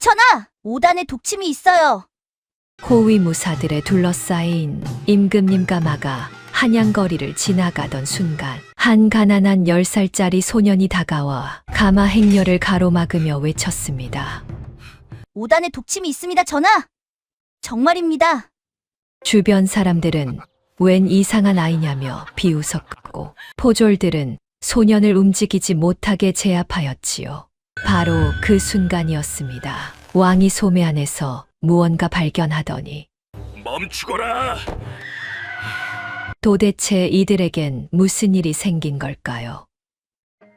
전하! 5단에 독침이 있어요. 호위무사들에 둘러싸인 임금님 가마가 한양거리를 지나가던 순간 한 가난한 10살짜리 소년이 다가와 가마 행렬을 가로막으며 외쳤습니다. 5단에 독침이 있습니다, 전하! 정말입니다. 주변 사람들은 웬 이상한 아이냐며 비웃었고 포졸들은 소년을 움직이지 못하게 제압하였지요. 바로 그 순간이었습니다. 왕이 소매 안에서 무언가 발견하더니 멈추거라! 도대체 이들에겐 무슨 일이 생긴 걸까요?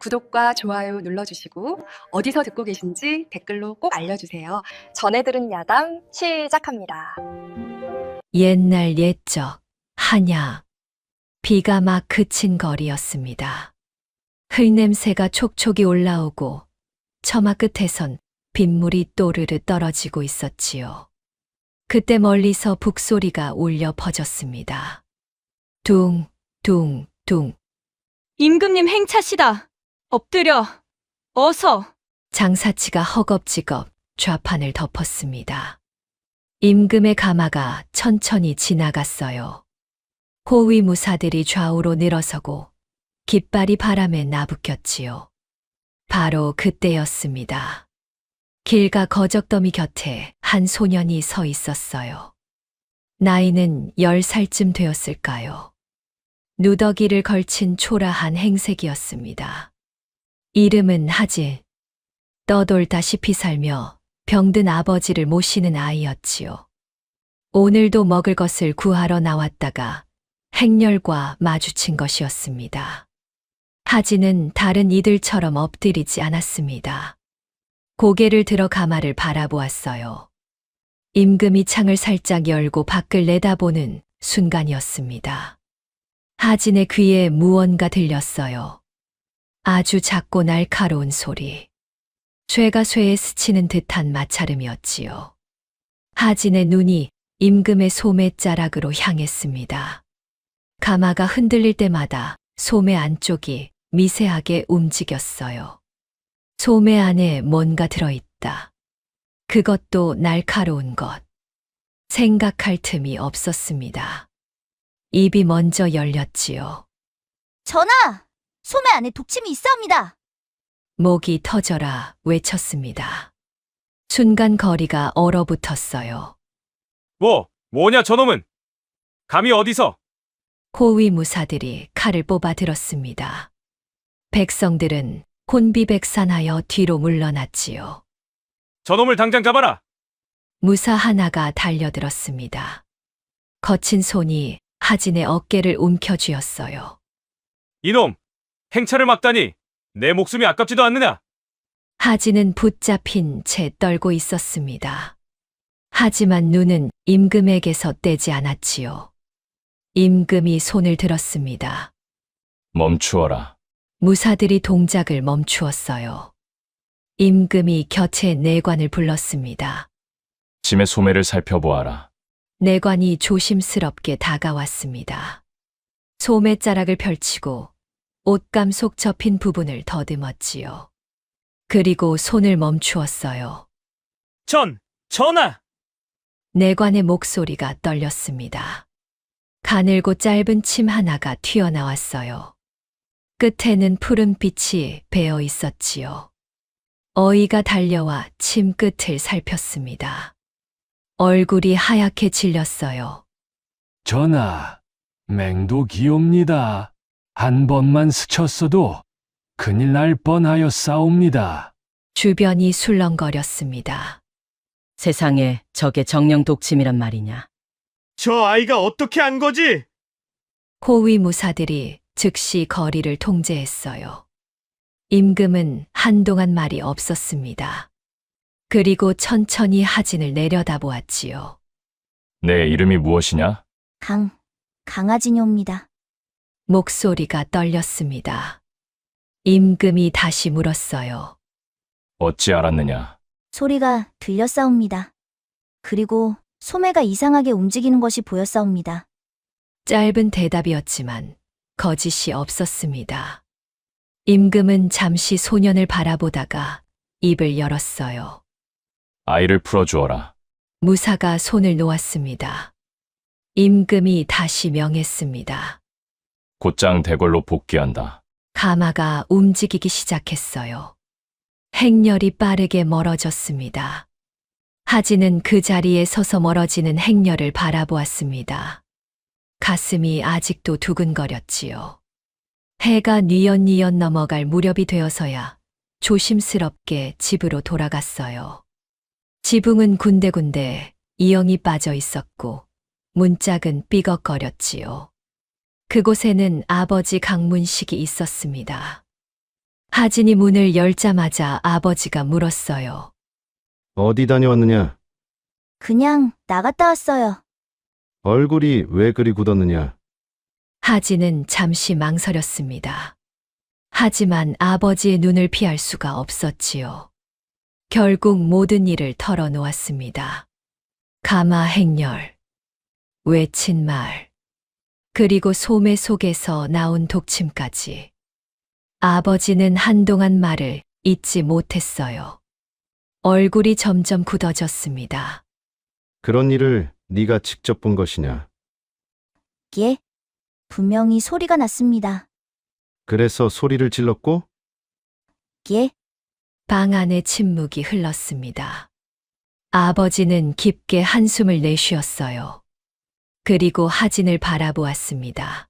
구독과 좋아요 눌러주시고 어디서 듣고 계신지 댓글로 꼭 알려주세요. 전해 들은 야담 시작합니다. 옛날 옛적 한양 비가 막 그친 거리였습니다. 흙냄새가 촉촉이 올라오고 처마 끝에선 빗물이 또르르 떨어지고 있었지요. 그때 멀리서 북소리가 울려 퍼졌습니다. 둥, 둥, 둥. 임금님 행차시다. 엎드려. 어서. 장사치가 허겁지겁 좌판을 덮었습니다. 임금의 가마가 천천히 지나갔어요. 호위무사들이 좌우로 늘어서고 깃발이 바람에 나부꼈지요. 바로 그때였습니다. 길가 거적더미 곁에 한 소년이 서 있었어요. 나이는 10살쯤 되었을까요? 누더기를 걸친 초라한 행색이었습니다. 이름은 하진. 떠돌다시피 살며 병든 아버지를 모시는 아이였지요. 오늘도 먹을 것을 구하러 나왔다가 행렬과 마주친 것이었습니다. 하진은 다른 이들처럼 엎드리지 않았습니다. 고개를 들어 가마를 바라보았어요. 임금이 창을 살짝 열고 밖을 내다보는 순간이었습니다. 하진의 귀에 무언가 들렸어요. 아주 작고 날카로운 소리. 쇠가 쇠에 스치는 듯한 마찰음이었지요. 하진의 눈이 임금의 소매자락으로 향했습니다. 가마가 흔들릴 때마다 소매 안쪽이 미세하게 움직였어요. 소매 안에 뭔가 들어있다. 그것도 날카로운 것. 생각할 틈이 없었습니다. 입이 먼저 열렸지요. 전하! 소매 안에 독침이 있사옵니다. 목이 터져라 외쳤습니다. 순간 거리가 얼어붙었어요. 뭐냐 저놈은? 감히 어디서? 호위무사들이 칼을 뽑아 들었습니다. 백성들은 혼비백산하여 뒤로 물러났지요. 저놈을 당장 잡아라! 무사 하나가 달려들었습니다. 거친 손이 하진의 어깨를 움켜쥐었어요. 이놈! 행차를 막다니! 내 목숨이 아깝지도 않느냐? 하진은 붙잡힌 채 떨고 있었습니다. 하지만 눈은 임금에게서 떼지 않았지요. 임금이 손을 들었습니다. 멈추어라. 무사들이 동작을 멈추었어요. 임금이 곁에 내관을 불렀습니다. 짐의 소매를 살펴보아라. 내관이 조심스럽게 다가왔습니다. 소매자락을 펼치고 옷감 속 접힌 부분을 더듬었지요. 그리고 손을 멈추었어요. 전하! 내관의 목소리가 떨렸습니다. 가늘고 짧은 침 하나가 튀어나왔어요. 끝에는 푸른 빛이 배어 있었지요. 어이가 달려와 침 끝을 살폈습니다. 얼굴이 하얗게 질렸어요. 전하, 맹독이옵니다. 한 번만 스쳤어도 큰일 날 뻔하였사옵니다. 주변이 술렁거렸습니다. 세상에 저게 정령 독침이란 말이냐. 저 아이가 어떻게 한 거지? 호위무사들이 즉시 거리를 통제했어요. 임금은 한동안 말이 없었습니다. 그리고 천천히 하진을 내려다보았지요. 내 이름이 무엇이냐? 강하진이옵니다. 목소리가 떨렸습니다. 임금이 다시 물었어요. 어찌 알았느냐? 소리가 들렸사옵니다. 그리고 소매가 이상하게 움직이는 것이 보였사옵니다. 짧은 대답이었지만 거짓이 없었습니다. 임금은 잠시 소년을 바라보다가 입을 열었어요. 아이를 풀어주어라. 무사가 손을 놓았습니다. 임금이 다시 명했습니다. 곧장 대궐로 복귀한다. 가마가 움직이기 시작했어요. 행렬이 빠르게 멀어졌습니다. 하진은 그 자리에 서서 멀어지는 행렬을 바라보았습니다. 가슴이 아직도 두근거렸지요. 해가 뉘엿뉘엿 넘어갈 무렵이 되어서야 조심스럽게 집으로 돌아갔어요. 지붕은 군데군데 이영이 빠져 있었고 문짝은 삐걱거렸지요. 그곳에는 아버지 강문식이 있었습니다. 하진이 문을 열자마자 아버지가 물었어요. 어디 다녀왔느냐? 그냥 나갔다 왔어요. 얼굴이 왜 그리 굳었느냐? 하진은 잠시 망설였습니다. 하지만 아버지의 눈을 피할 수가 없었지요. 결국 모든 일을 털어놓았습니다. 가마 행렬, 외친 말, 그리고 소매 속에서 나온 독침까지. 아버지는 한동안 말을 잊지 못했어요. 얼굴이 점점 굳어졌습니다. 그런 일을 네가 직접 본 것이냐? 예. 분명히 소리가 났습니다. 그래서 소리를 질렀고? 예. 방 안에 침묵이 흘렀습니다. 아버지는 깊게 한숨을 내쉬었어요. 그리고 하진을 바라보았습니다.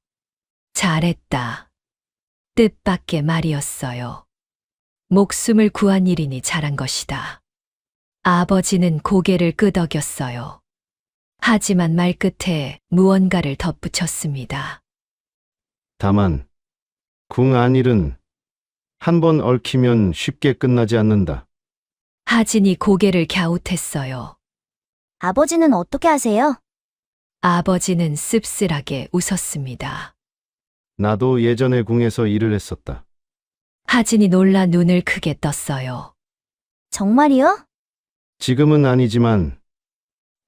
잘했다. 뜻밖의 말이었어요. 목숨을 구한 일이니 잘한 것이다. 아버지는 고개를 끄덕였어요. 하지만 말끝에 무언가를 덧붙였습니다. 다만 궁 안일은 한 번 얽히면 쉽게 끝나지 않는다. 하진이 고개를 갸웃했어요. 아버지는 어떻게 하세요? 아버지는 씁쓸하게 웃었습니다. 나도 예전에 궁에서 일을 했었다. 하진이 놀라 눈을 크게 떴어요. 정말이요? 지금은 아니지만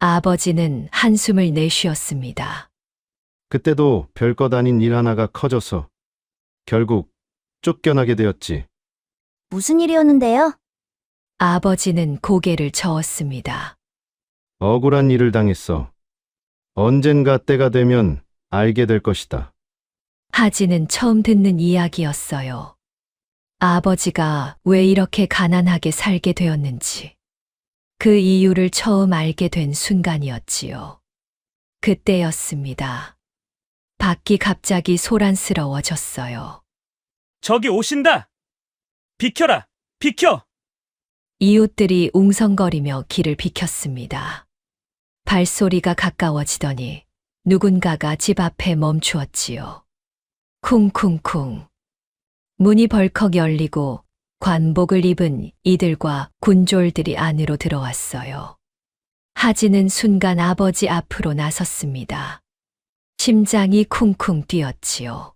아버지는 한숨을 내쉬었습니다. 그때도 별것 아닌 일 하나가 커져서 결국 쫓겨나게 되었지. 무슨 일이었는데요? 아버지는 고개를 저었습니다. 억울한 일을 당했어. 언젠가 때가 되면 알게 될 것이다. 하진은 처음 듣는 이야기였어요. 아버지가 왜 이렇게 가난하게 살게 되었는지, 그 이유를 처음 알게 된 순간이었지요. 그때였습니다. 밖이 갑자기 소란스러워졌어요. 저기 오신다! 비켜라! 비켜! 이웃들이 웅성거리며 길을 비켰습니다. 발소리가 가까워지더니 누군가가 집 앞에 멈추었지요. 쿵쿵쿵. 문이 벌컥 열리고 관복을 입은 이들과 군졸들이 안으로 들어왔어요. 하진은 순간 아버지 앞으로 나섰습니다. 심장이 쿵쿵 뛰었지요.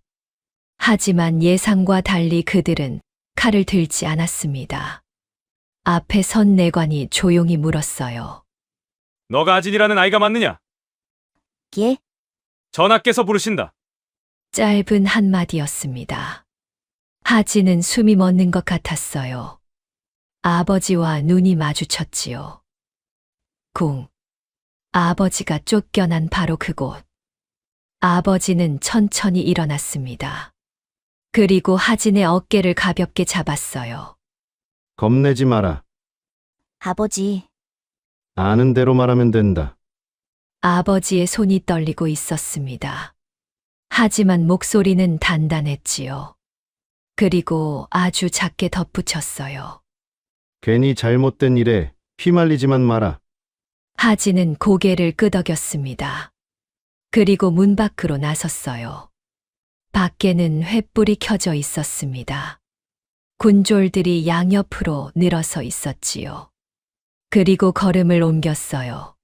하지만 예상과 달리 그들은 칼을 들지 않았습니다. 앞에 선 내관이 조용히 물었어요. 너가 아진이라는 아이가 맞느냐? 예. 전하께서 부르신다. 짧은 한마디였습니다. 하진은 숨이 멎는 것 같았어요. 아버지와 눈이 마주쳤지요. 궁. 아버지가 쫓겨난 바로 그곳. 아버지는 천천히 일어났습니다. 그리고 하진의 어깨를 가볍게 잡았어요. 겁내지 마라. 아버지, 아는 대로 말하면 된다. 아버지의 손이 떨리고 있었습니다. 하지만 목소리는 단단했지요. 그리고 아주 작게 덧붙였어요. 괜히 잘못된 일에 휘말리지만 마라. 하진은 고개를 끄덕였습니다. 그리고 문 밖으로 나섰어요. 밖에는 횃불이 켜져 있었습니다. 군졸들이 양옆으로 늘어서 있었지요. 그리고 걸음을 옮겼어요.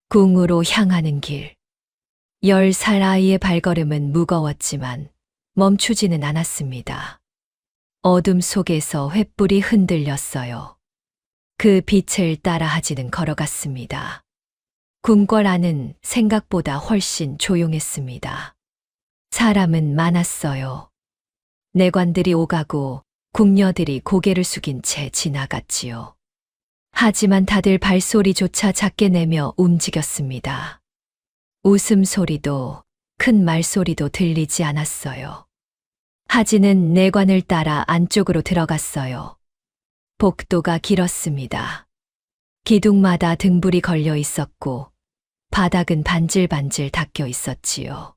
궁으로 향하는 길. 10살 아이의 발걸음은 무거웠지만 멈추지는 않았습니다. 어둠 속에서 횃불이 흔들렸어요. 그 빛을 따라 하진은 걸어갔습니다. 궁궐 안은 생각보다 훨씬 조용했습니다. 사람은 많았어요. 내관들이 오가고 궁녀들이 고개를 숙인 채 지나갔지요. 하지만 다들 발소리조차 작게 내며 움직였습니다. 웃음소리도 큰 말소리도 들리지 않았어요. 하진은 내관을 따라 안쪽으로 들어갔어요. 복도가 길었습니다. 기둥마다 등불이 걸려 있었고 바닥은 반질반질 닦여 있었지요.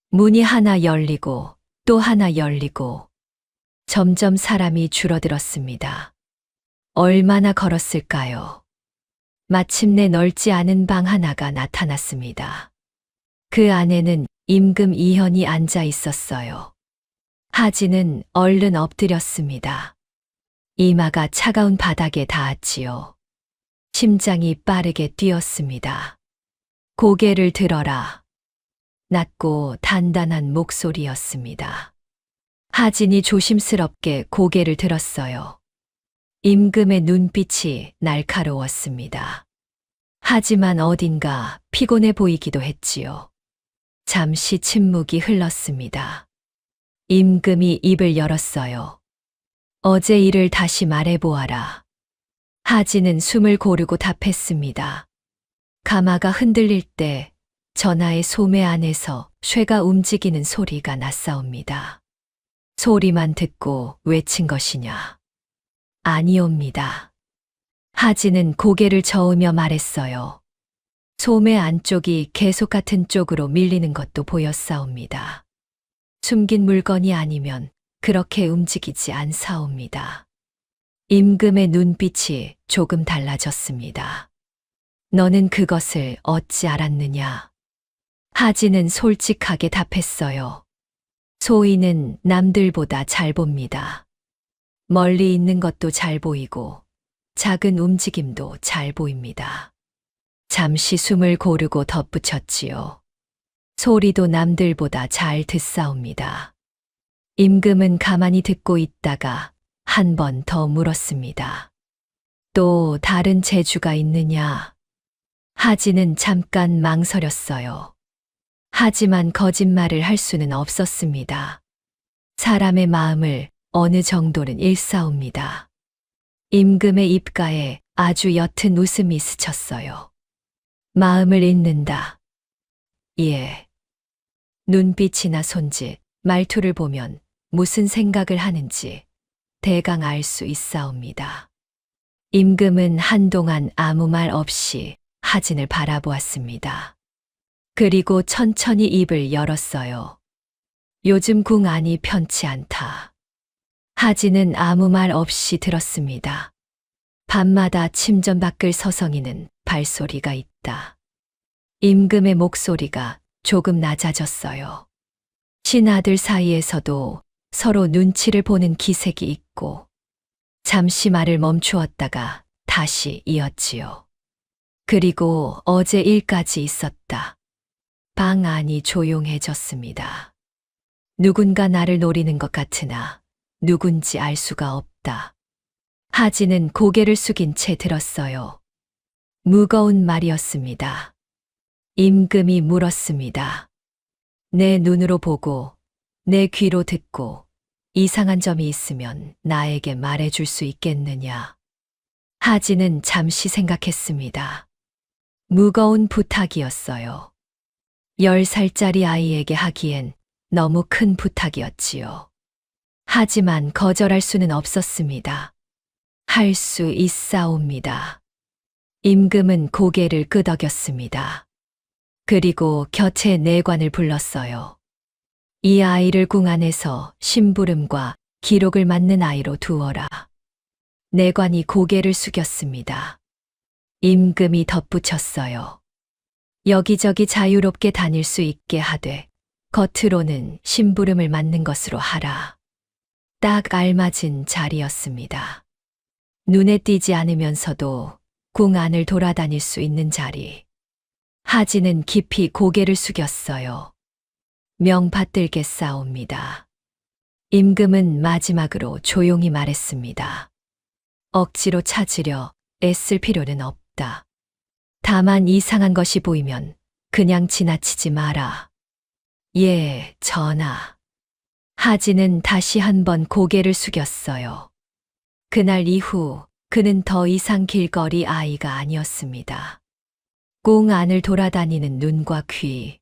문이 하나 열리고 또 하나 열리고 점점 사람이 줄어들었습니다. 얼마나 걸었을까요? 마침내 넓지 않은 방 하나가 나타났습니다. 그 안에는 임금 이현이 앉아 있었어요. 하진은 얼른 엎드렸습니다. 이마가 차가운 바닥에 닿았지요. 심장이 빠르게 뛰었습니다. 고개를 들어라. 낮고 단단한 목소리였습니다. 하진이 조심스럽게 고개를 들었어요. 임금의 눈빛이 날카로웠습니다. 하지만 어딘가 피곤해 보이기도 했지요. 잠시 침묵이 흘렀습니다. 임금이 입을 열었어요. 어제 일을 다시 말해보아라. 하진은 숨을 고르고 답했습니다. 가마가 흔들릴 때 전하의 소매 안에서 쇠가 움직이는 소리가 났사옵니다. 소리만 듣고 외친 것이냐? 아니옵니다. 하진은 고개를 저으며 말했어요. 소매 안쪽이 계속 같은 쪽으로 밀리는 것도 보였사옵니다. 숨긴 물건이 아니면 그렇게 움직이지 않사옵니다. 임금의 눈빛이 조금 달라졌습니다. 너는 그것을 어찌 알았느냐? 하진은 솔직하게 답했어요. 소인은 남들보다 잘 봅니다. 멀리 있는 것도 잘 보이고 작은 움직임도 잘 보입니다. 잠시 숨을 고르고 덧붙였지요. 소리도 남들보다 잘 듣사옵니다. 임금은 가만히 듣고 있다가 한 번 더 물었습니다. 또 다른 재주가 있느냐? 하진은 잠깐 망설였어요. 하지만 거짓말을 할 수는 없었습니다. 사람의 마음을 어느 정도는 읽사옵니다. 임금의 입가에 아주 옅은 웃음이 스쳤어요. 마음을 읽는다. 예. 눈빛이나 손짓, 말투를 보면 무슨 생각을 하는지 대강 알 수 있사옵니다. 임금은 한동안 아무 말 없이 하진을 바라보았습니다. 그리고 천천히 입을 열었어요. 요즘 궁 안이 편치 않다. 하진은 아무 말 없이 들었습니다. 밤마다 침전 밖을 서성이는 발소리가 있다. 임금의 목소리가 조금 낮아졌어요. 신하들 사이에서도 서로 눈치를 보는 기색이 있고 잠시 말을 멈추었다가 다시 이었지요. 그리고 어제 일까지 있었다. 방 안이 조용해졌습니다. 누군가 나를 노리는 것 같으나 누군지 알 수가 없다. 하진은 고개를 숙인 채 들었어요. 무거운 말이었습니다. 임금이 물었습니다. 내 눈으로 보고 내 귀로 듣고 이상한 점이 있으면 나에게 말해줄 수 있겠느냐? 하진은 잠시 생각했습니다. 무거운 부탁이었어요. 10살짜리 아이에게 하기엔 너무 큰 부탁이었지요. 하지만 거절할 수는 없었습니다. 할 수 있사옵니다. 임금은 고개를 끄덕였습니다. 그리고 곁에 내관을 불렀어요. 이 아이를 궁 안에서 심부름과 기록을 맡는 아이로 두어라. 내관이 고개를 숙였습니다. 임금이 덧붙였어요. 여기저기 자유롭게 다닐 수 있게 하되 겉으로는 심부름을 맡는 것으로 하라. 딱 알맞은 자리였습니다. 눈에 띄지 않으면서도 궁 안을 돌아다닐 수 있는 자리. 하진은 깊이 고개를 숙였어요. 명 받들겠사옵니다. 임금은 마지막으로 조용히 말했습니다. 억지로 찾으려 애쓸 필요는 없다. 다만 이상한 것이 보이면 그냥 지나치지 마라. 예, 전하. 하진은 다시 한번 고개를 숙였어요. 그날 이후 그는 더 이상 길거리 아이가 아니었습니다. 궁 안을 돌아다니는 눈과 귀.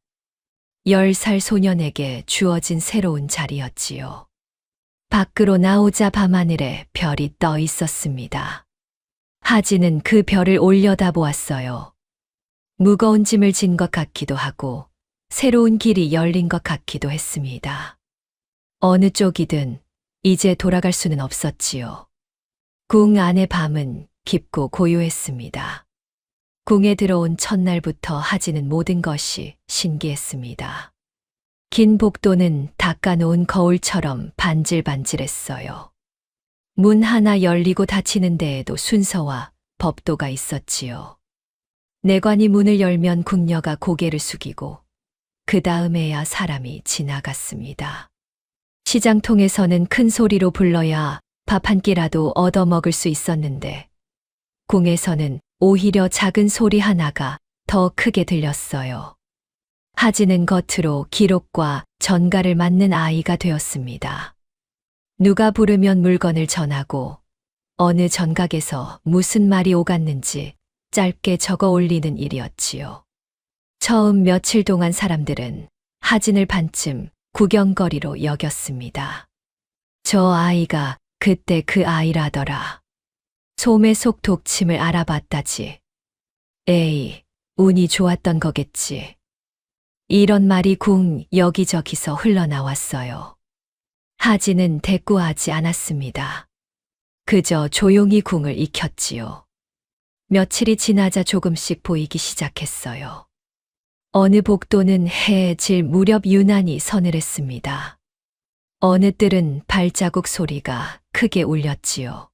10살 소년에게 주어진 새로운 자리였지요. 밖으로 나오자 밤하늘에 별이 떠 있었습니다. 하진은 그 별을 올려다보았어요. 무거운 짐을 진 것 같기도 하고 새로운 길이 열린 것 같기도 했습니다. 어느 쪽이든 이제 돌아갈 수는 없었지요. 궁 안의 밤은 깊고 고요했습니다. 궁에 들어온 첫날부터 하진은 모든 것이 신기했습니다. 긴 복도는 닦아놓은 거울처럼 반질반질했어요. 문 하나 열리고 닫히는 데에도 순서와 법도가 있었지요. 내관이 문을 열면 궁녀가 고개를 숙이고 그 다음에야 사람이 지나갔습니다. 시장통에서는 큰 소리로 불러야 밥 한 끼라도 얻어먹을 수 있었는데 궁에서는 오히려 작은 소리 하나가 더 크게 들렸어요. 하진은 겉으로 기록과 전가를 맡는 아이가 되었습니다. 누가 부르면 물건을 전하고 어느 전각에서 무슨 말이 오갔는지 짧게 적어 올리는 일이었지요. 처음 며칠 동안 사람들은 하진을 반쯤 구경거리로 여겼습니다. 저 아이가 그때 그 아이라더라. 소매 속 독침을 알아봤다지. 에이, 운이 좋았던 거겠지. 이런 말이 궁 여기저기서 흘러나왔어요. 하진은 대꾸하지 않았습니다. 그저 조용히 궁을 익혔지요. 며칠이 지나자 조금씩 보이기 시작했어요. 어느 복도는 해에 질 무렵 유난히 서늘했습니다. 어느 뜰은 발자국 소리가 크게 울렸지요.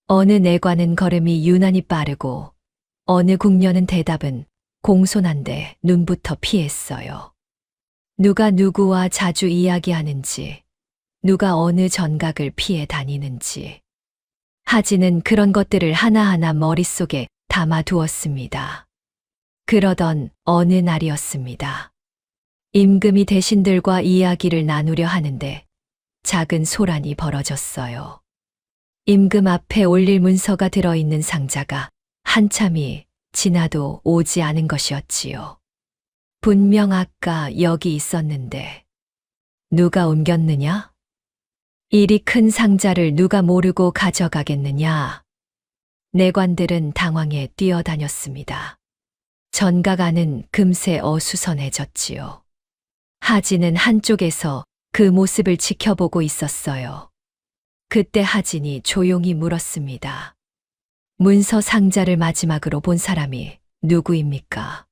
어느 내관은 걸음이 유난히 빠르고 어느 궁녀는 대답은 공손한데 눈부터 피했어요. 누가 누구와 자주 이야기하는지, 누가 어느 전각을 피해 다니는지. 하진은 그런 것들을 하나하나 머릿속에 담아두었습니다. 그러던 어느 날이었습니다. 임금이 대신들과 이야기를 나누려 하는데 작은 소란이 벌어졌어요. 임금 앞에 올릴 문서가 들어있는 상자가 한참이 지나도 오지 않은 것이었지요. 분명 아까 여기 있었는데 누가 옮겼느냐? 이리 큰 상자를 누가 모르고 가져가겠느냐? 내관들은 당황해 뛰어다녔습니다. 전각 안은 금세 어수선해졌지요. 하진은 한쪽에서 그 모습을 지켜보고 있었어요. 그때 하진이 조용히 물었습니다. 문서 상자를 마지막으로 본 사람이 누구입니까?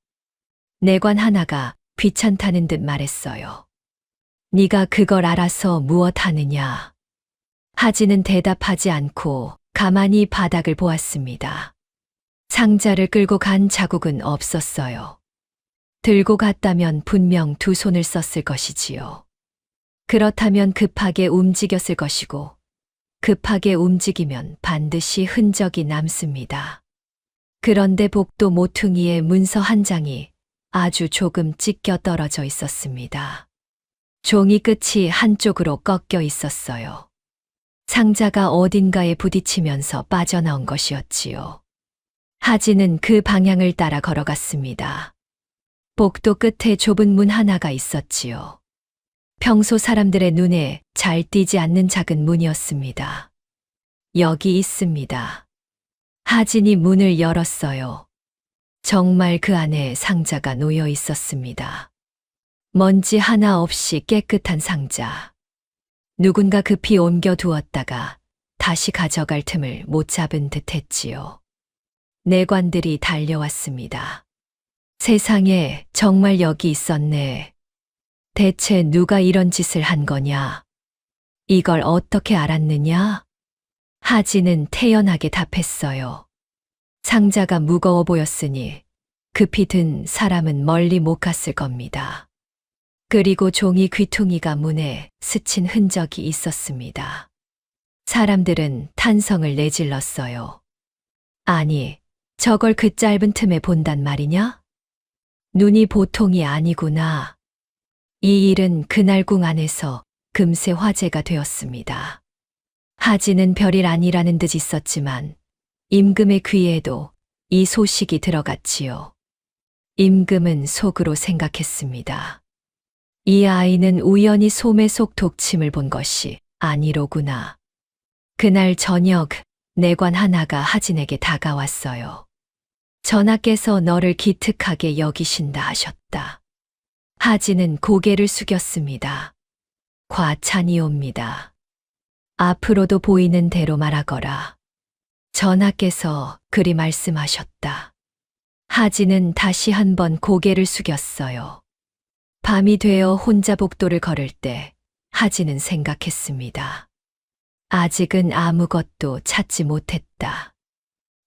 내관 하나가 귀찮다는 듯 말했어요. 네가 그걸 알아서 무엇 하느냐? 하진은 대답하지 않고 가만히 바닥을 보았습니다. 상자를 끌고 간 자국은 없었어요. 들고 갔다면 분명 두 손을 썼을 것이지요. 그렇다면 급하게 움직였을 것이고 급하게 움직이면 반드시 흔적이 남습니다. 그런데 복도 모퉁이에 문서 한 장이 아주 조금 찢겨 떨어져 있었습니다. 종이 끝이 한쪽으로 꺾여 있었어요. 상자가 어딘가에 부딪히면서 빠져나온 것이었지요. 하진은 그 방향을 따라 걸어갔습니다. 복도 끝에 좁은 문 하나가 있었지요. 평소 사람들의 눈에 잘 띄지 않는 작은 문이었습니다. 여기 있습니다. 하진이 문을 열었어요. 정말 그 안에 상자가 놓여 있었습니다. 먼지 하나 없이 깨끗한 상자. 누군가 급히 옮겨 두었다가 다시 가져갈 틈을 못 잡은 듯 했지요. 내관들이 달려왔습니다. 세상에 정말 여기 있었네. 대체 누가 이런 짓을 한 거냐? 이걸 어떻게 알았느냐? 하진은 태연하게 답했어요. 상자가 무거워 보였으니 급히 든 사람은 멀리 못 갔을 겁니다. 그리고 종이 귀퉁이가 문에 스친 흔적이 있었습니다. 사람들은 탄성을 내질렀어요. 아니, 저걸 그 짧은 틈에 본단 말이냐? 눈이 보통이 아니구나. 이 일은 그날 궁 안에서 금세 화제가 되었습니다. 하진은 별일 아니라는 듯 있었지만 임금의 귀에도 이 소식이 들어갔지요. 임금은 속으로 생각했습니다. 이 아이는 우연히 소매 속 독침을 본 것이 아니로구나. 그날 저녁 내관 하나가 하진에게 다가왔어요. 전하께서 너를 기특하게 여기신다 하셨다. 하진은 고개를 숙였습니다. 과찬이옵니다. 앞으로도 보이는 대로 말하거라. 전하께서 그리 말씀하셨다. 하진은 다시 한번 고개를 숙였어요. 밤이 되어 혼자 복도를 걸을 때 하진은 생각했습니다. 아직은 아무것도 찾지 못했다.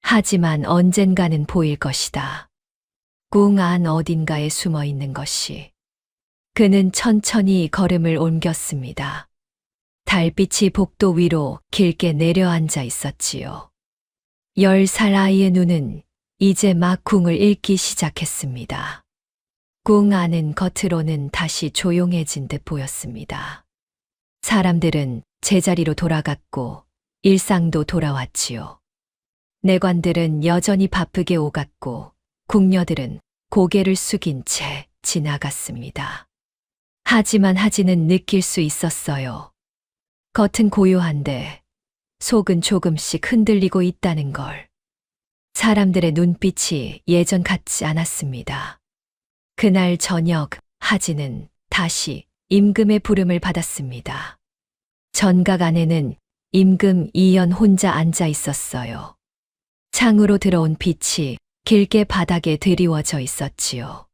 하지만 언젠가는 보일 것이다. 궁 안 어딘가에 숨어 있는 것이. 그는 천천히 걸음을 옮겼습니다. 달빛이 복도 위로 길게 내려앉아 있었지요. 10살 아이의 눈은 이제 막 궁을 읽기 시작했습니다. 궁 안은 겉으로는 다시 조용해진 듯 보였습니다. 사람들은 제자리로 돌아갔고 일상도 돌아왔지요. 내관들은 여전히 바쁘게 오갔고 궁녀들은 고개를 숙인 채 지나갔습니다. 하지만 하진은 느낄 수 있었어요. 겉은 고요한데 속은 조금씩 흔들리고 있다는 걸. 사람들의 눈빛이 예전 같지 않았습니다. 그날 저녁 하진은 다시 임금의 부름을 받았습니다. 전각 안에는 임금 이연 혼자 앉아 있었어요. 창으로 들어온 빛이 길게 바닥에 드리워져 있었지요.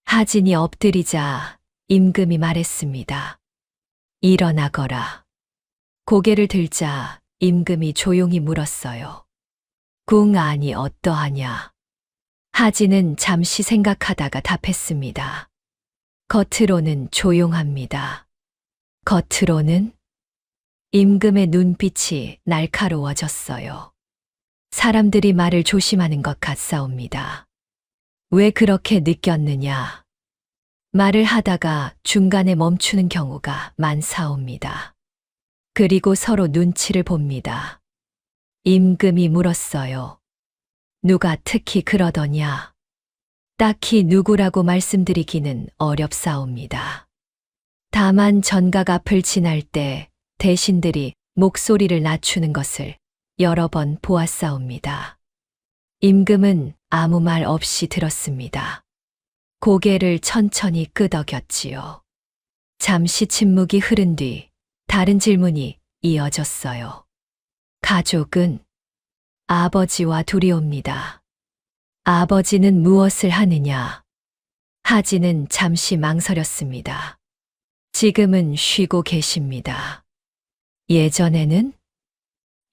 하진이 엎드리자 임금이 말했습니다. 일어나거라. 고개를 들자 임금이 조용히 물었어요. 궁 안이 어떠하냐? 하진은 잠시 생각하다가 답했습니다. 겉으로는 조용합니다. 겉으로는? 임금의 눈빛이 날카로워졌어요. 사람들이 말을 조심하는 것 같사옵니다. 왜 그렇게 느꼈느냐? 말을 하다가 중간에 멈추는 경우가 많사옵니다. 그리고 서로 눈치를 봅니다. 임금이 물었어요. 누가 특히 그러더냐? 딱히 누구라고 말씀드리기는 어렵사옵니다. 다만 전각 앞을 지날 때 대신들이 목소리를 낮추는 것을 여러 번 보았사옵니다. 임금은 아무 말 없이 들었습니다. 고개를 천천히 끄덕였지요. 잠시 침묵이 흐른 뒤 다른 질문이 이어졌어요. 가족은? 아버지와 둘이옵니다. 아버지는 무엇을 하느냐? 하진은 잠시 망설였습니다. 지금은 쉬고 계십니다. 예전에는?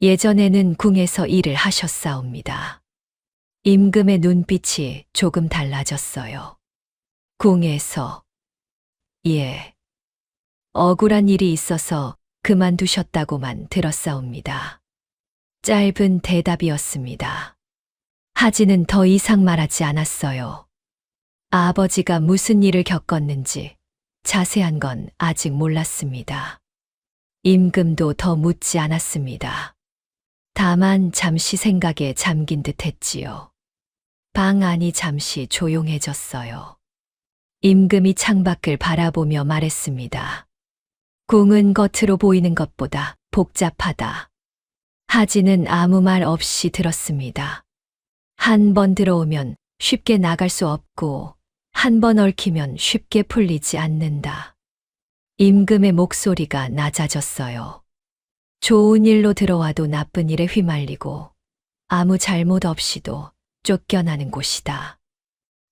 예전에는 궁에서 일을 하셨사옵니다. 임금의 눈빛이 조금 달라졌어요. 궁에서? 예. 억울한 일이 있어서 그만두셨다고만 들었사옵니다. 짧은 대답이었습니다. 하진은 더 이상 말하지 않았어요. 아버지가 무슨 일을 겪었는지 자세한 건 아직 몰랐습니다. 임금도 더 묻지 않았습니다. 다만 잠시 생각에 잠긴 듯 했지요. 방 안이 잠시 조용해졌어요. 임금이 창밖을 바라보며 말했습니다. 궁은 겉으로 보이는 것보다 복잡하다. 하진은 아무 말 없이 들었습니다. 한 번 들어오면 쉽게 나갈 수 없고 한 번 얽히면 쉽게 풀리지 않는다. 임금의 목소리가 낮아졌어요. 좋은 일로 들어와도 나쁜 일에 휘말리고 아무 잘못 없이도 쫓겨나는 곳이다.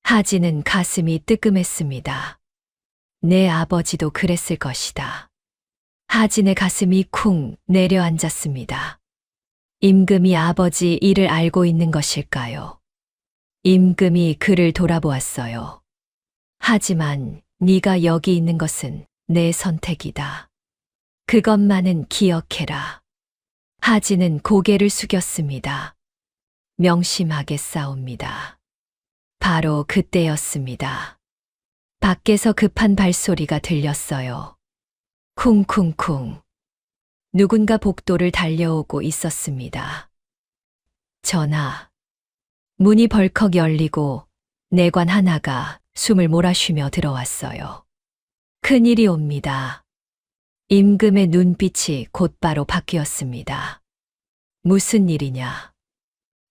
하진은 가슴이 뜨끔했습니다. 내 아버지도 그랬을 것이다. 하진의 가슴이 쿵 내려앉았습니다. 임금이 아버지 일을 알고 있는 것일까요? 임금이 그를 돌아보았어요. 하지만 네가 여기 있는 것은 내 선택이다. 그것만은 기억해라. 하진은 고개를 숙였습니다. 명심하게 싸웁니다. 바로 그때였습니다. 밖에서 급한 발소리가 들렸어요. 쿵쿵쿵. 누군가 복도를 달려오고 있었습니다. 전하. 문이 벌컥 열리고 내관 하나가 숨을 몰아쉬며 들어왔어요. 큰일이 옵니다. 임금의 눈빛이 곧바로 바뀌었습니다. 무슨 일이냐?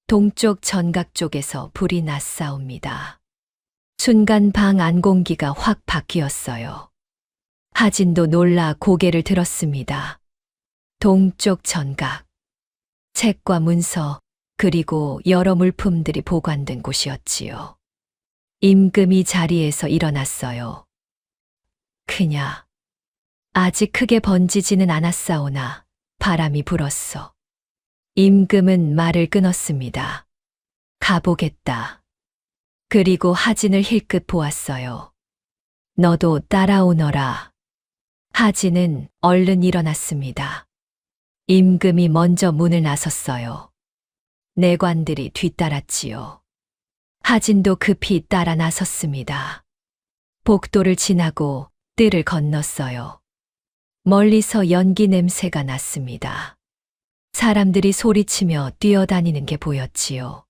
동쪽 전각 쪽에서 불이 났사옵니다. 순간 방 안 공기가 확 바뀌었어요. 하진도 놀라 고개를 들었습니다. 동쪽 전각. 책과 문서, 그리고 여러 물품들이 보관된 곳이었지요. 임금이 자리에서 일어났어요. 크냐. 아직 크게 번지지는 않았사오나 바람이 불었어. 임금은 말을 끊었습니다. 가보겠다. 그리고 하진을 힐끗 보았어요. 너도 따라오너라. 하진은 얼른 일어났습니다. 임금이 먼저 문을 나섰어요. 내관들이 뒤따랐지요. 하진도 급히 따라 나섰습니다. 복도를 지나고 뜰을 건넜어요. 멀리서 연기 냄새가 났습니다. 사람들이 소리치며 뛰어다니는 게 보였지요.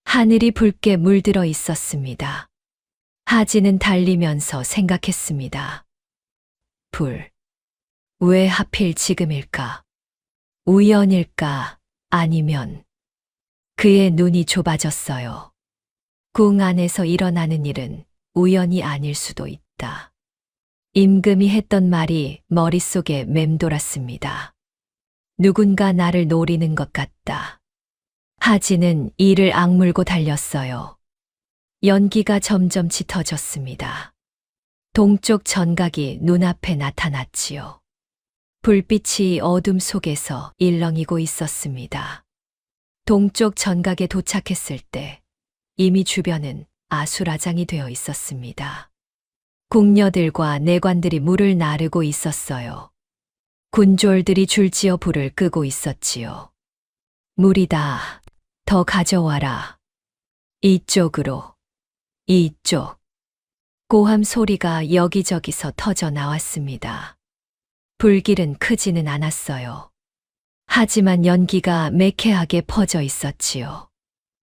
하늘이 붉게 물들어 있었습니다. 하진은 달리면서 생각했습니다. 불. 왜 하필 지금일까? 우연일까? 아니면 그의 눈이 좁아졌어요. 궁 안에서 일어나는 일은 우연이 아닐 수도 있다. 임금이 했던 말이 머릿속에 맴돌았습니다. 누군가 나를 노리는 것 같다. 하진은 이를 악물고 달렸어요. 연기가 점점 짙어졌습니다. 동쪽 전각이 눈앞에 나타났지요. 불빛이 어둠 속에서 일렁이고 있었습니다. 동쪽 전각에 도착했을 때 이미 주변은 아수라장이 되어 있었습니다. 궁녀들과 내관들이 물을 나르고 있었어요. 군졸들이 줄지어 불을 끄고 있었지요. 물이다. 더 가져와라. 이쪽으로. 이쪽. 고함 소리가 여기저기서 터져 나왔습니다. 불길은 크지는 않았어요. 하지만 연기가 매캐하게 퍼져 있었지요.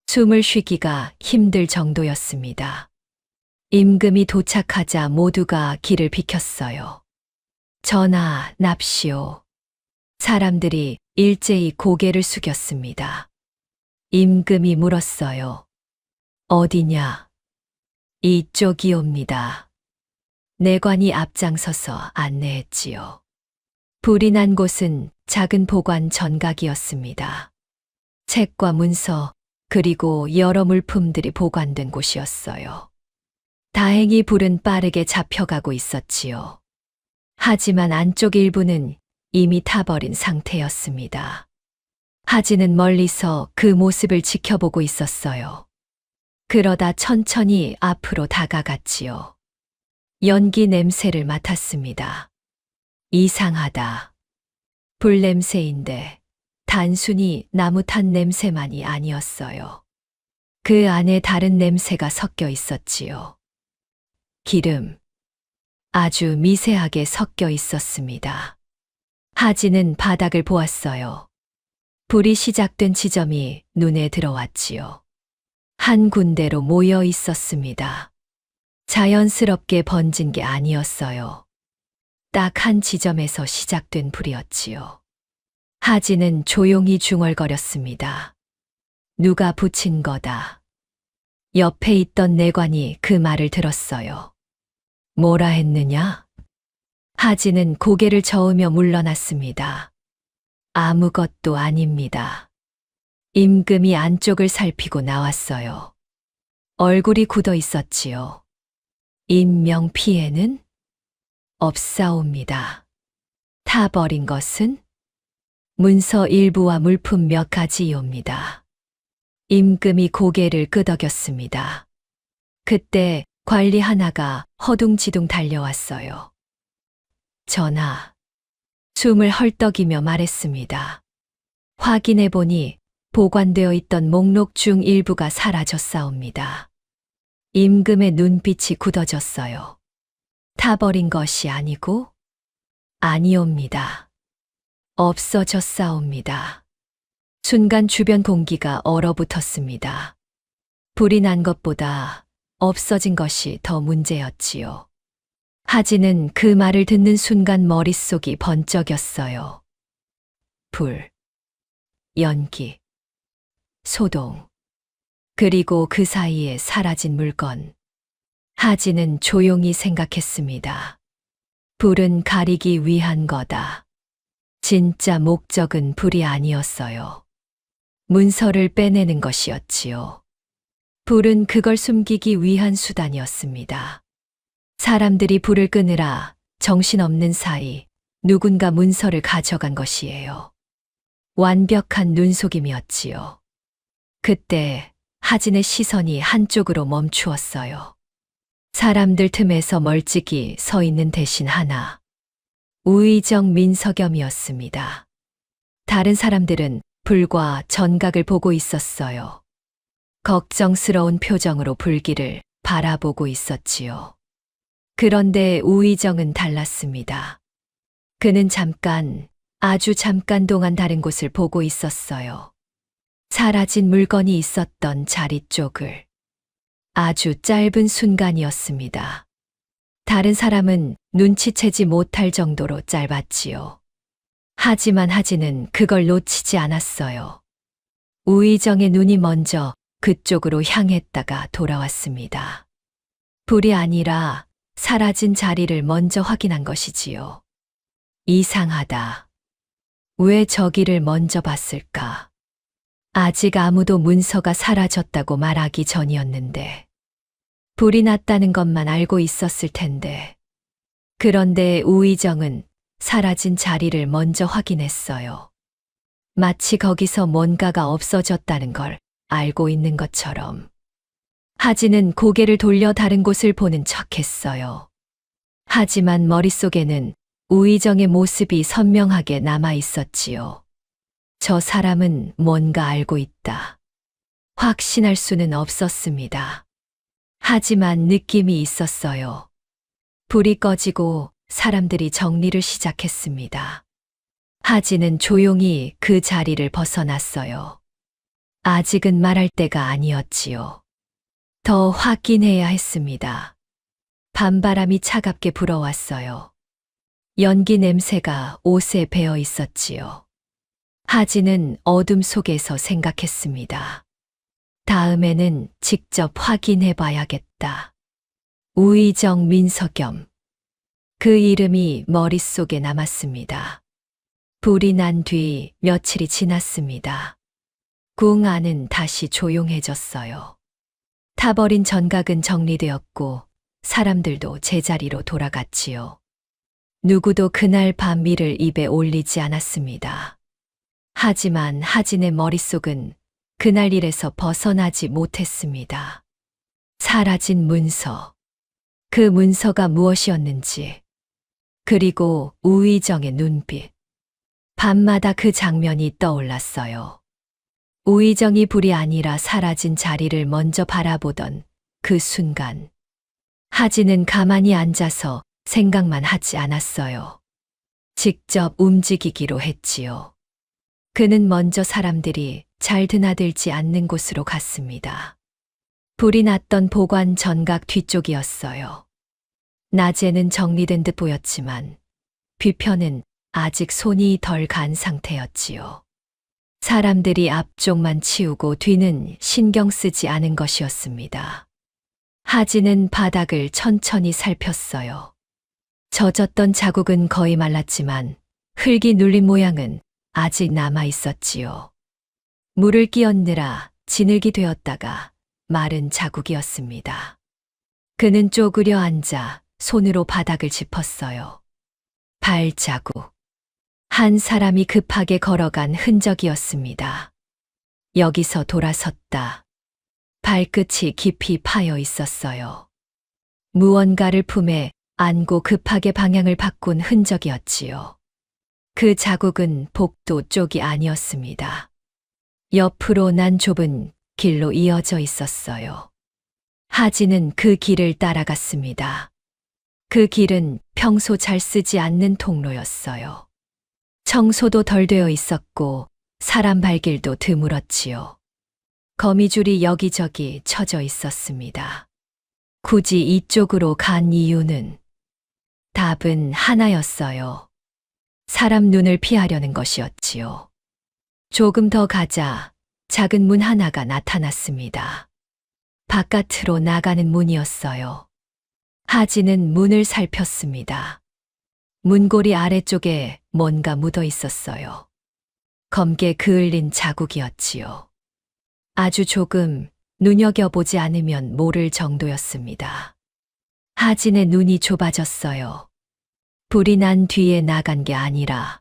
숨을 쉬기가 힘들 정도였습니다. 임금이 도착하자 모두가 길을 비켰어요. 전하, 납시오. 사람들이 일제히 고개를 숙였습니다. 임금이 물었어요. 어디냐? 이쪽이옵니다. 내관이 앞장서서 안내했지요. 불이 난 곳은 작은 보관 전각이었습니다. 책과 문서, 그리고 여러 물품들이 보관된 곳이었어요. 다행히 불은 빠르게 잡혀가고 있었지요. 하지만 안쪽 일부는 이미 타버린 상태였습니다. 하진은 멀리서 그 모습을 지켜보고 있었어요. 그러다 천천히 앞으로 다가갔지요. 연기 냄새를 맡았습니다. 이상하다. 불 냄새인데 단순히 나무 탄 냄새만이 아니었어요. 그 안에 다른 냄새가 섞여 있었지요. 기름. 아주 미세하게 섞여 있었습니다. 하진은 바닥을 보았어요. 불이 시작된 지점이 눈에 들어왔지요. 한 군데로 모여 있었습니다. 자연스럽게 번진 게 아니었어요. 딱 한 지점에서 시작된 불이었지요. 하진은 조용히 중얼거렸습니다. 누가 붙인 거다. 옆에 있던 내관이 그 말을 들었어요. 뭐라 했느냐? 하진은 고개를 저으며 물러났습니다. 아무것도 아닙니다. 임금이 안쪽을 살피고 나왔어요. 얼굴이 굳어 있었지요. 인명 피해는 없사옵니다. 타버린 것은 문서 일부와 물품 몇 가지이옵니다. 임금이 고개를 끄덕였습니다. 그때 관리 하나가 허둥지둥 달려왔어요. 전하, 숨을 헐떡이며 말했습니다. 확인해보니 보관되어 있던 목록 중 일부가 사라졌사옵니다. 임금의 눈빛이 굳어졌어요. 타버린 것이 아니고? 아니옵니다. 없어졌사옵니다. 순간 주변 공기가 얼어붙었습니다. 불이 난 것보다 없어진 것이 더 문제였지요. 하진은 그 말을 듣는 순간 머릿속이 번쩍였어요. 불, 연기, 소동, 그리고 그 사이에 사라진 물건. 하진은 조용히 생각했습니다. 불은 가리기 위한 거다. 진짜 목적은 불이 아니었어요. 문서를 빼내는 것이었지요. 불은 그걸 숨기기 위한 수단이었습니다. 사람들이 불을 끄느라 정신없는 사이 누군가 문서를 가져간 것이에요. 완벽한 눈속임이었지요. 그때 하진의 시선이 한쪽으로 멈추었어요. 사람들 틈에서 멀찍이 서 있는 대신 하나. 우의정 민석염이었습니다. 다른 사람들은 불과 전각을 보고 있었어요. 걱정스러운 표정으로 불길을 바라보고 있었지요. 그런데 우의정은 달랐습니다. 그는 잠깐, 아주 잠깐 동안 다른 곳을 보고 있었어요. 사라진 물건이 있었던 자리 쪽을. 아주 짧은 순간이었습니다. 다른 사람은 눈치채지 못할 정도로 짧았지요. 하지만 하진은 그걸 놓치지 않았어요. 우의정의 눈이 먼저 그쪽으로 향했다가 돌아왔습니다. 불이 아니라 사라진 자리를 먼저 확인한 것이지요. 이상하다. 왜 저기를 먼저 봤을까? 아직 아무도 문서가 사라졌다고 말하기 전이었는데. 불이 났다는 것만 알고 있었을 텐데. 그런데 우의정은 사라진 자리를 먼저 확인했어요. 마치 거기서 뭔가가 없어졌다는 걸 알고 있는 것처럼. 하진은 고개를 돌려 다른 곳을 보는 척했어요. 하지만 머릿속에는 우의정의 모습이 선명하게 남아 있었지요. 저 사람은 뭔가 알고 있다. 확신할 수는 없었습니다. 하지만 느낌이 있었어요. 불이 꺼지고 사람들이 정리를 시작했습니다. 하진은 조용히 그 자리를 벗어났어요. 아직은 말할 때가 아니었지요. 더 확인해야 했습니다. 밤바람이 차갑게 불어왔어요. 연기 냄새가 옷에 배어 있었지요. 하진은 어둠 속에서 생각했습니다. 다음에는 직접 확인해 봐야겠다. 우의정 민석염. 그 이름이 머릿속에 남았습니다. 불이 난 뒤 며칠이 지났습니다. 궁 안은 다시 조용해졌어요. 타버린 전각은 정리되었고 사람들도 제자리로 돌아갔지요. 누구도 그날 밤 밀을 입에 올리지 않았습니다. 하지만 하진의 머릿속은 그날 일에서 벗어나지 못했습니다. 사라진 문서. 그 문서가 무엇이었는지. 그리고 우의정의 눈빛. 밤마다 그 장면이 떠올랐어요. 우의정이 불이 아니라 사라진 자리를 먼저 바라보던 그 순간. 하진은 가만히 앉아서 생각만 하지 않았어요. 직접 움직이기로 했지요. 그는 먼저 사람들이 잘 드나들지 않는 곳으로 갔습니다. 불이 났던 보관 전각 뒤쪽이었어요. 낮에는 정리된 듯 보였지만 뒤편은 아직 손이 덜 간 상태였지요. 사람들이 앞쪽만 치우고 뒤는 신경 쓰지 않은 것이었습니다. 하진은 바닥을 천천히 살폈어요. 젖었던 자국은 거의 말랐지만 흙이 눌린 모양은 아직 남아 있었지요. 물을 끼얹느라 진흙이 되었다가 마른 자국이었습니다. 그는 쪼그려 앉아 손으로 바닥을 짚었어요. 발자국. 한 사람이 급하게 걸어간 흔적이었습니다. 여기서 돌아섰다. 발끝이 깊이 파여 있었어요. 무언가를 품에 안고 급하게 방향을 바꾼 흔적이었지요. 그 자국은 복도 쪽이 아니었습니다. 옆으로 난 좁은 길로 이어져 있었어요. 하진은 그 길을 따라갔습니다. 그 길은 평소 잘 쓰지 않는 통로였어요. 청소도 덜 되어 있었고 사람 발길도 드물었지요. 거미줄이 여기저기 쳐져 있었습니다. 굳이 이쪽으로 간 이유는 답은 하나였어요. 사람 눈을 피하려는 것이었지요. 조금 더 가자 작은 문 하나가 나타났습니다. 바깥으로 나가는 문이었어요. 하진은 문을 살폈습니다. 문고리 아래쪽에 뭔가 묻어 있었어요. 검게 그을린 자국이었지요. 아주 조금 눈여겨보지 않으면 모를 정도였습니다. 하진의 눈이 좁아졌어요. 불이 난 뒤에 나간 게 아니라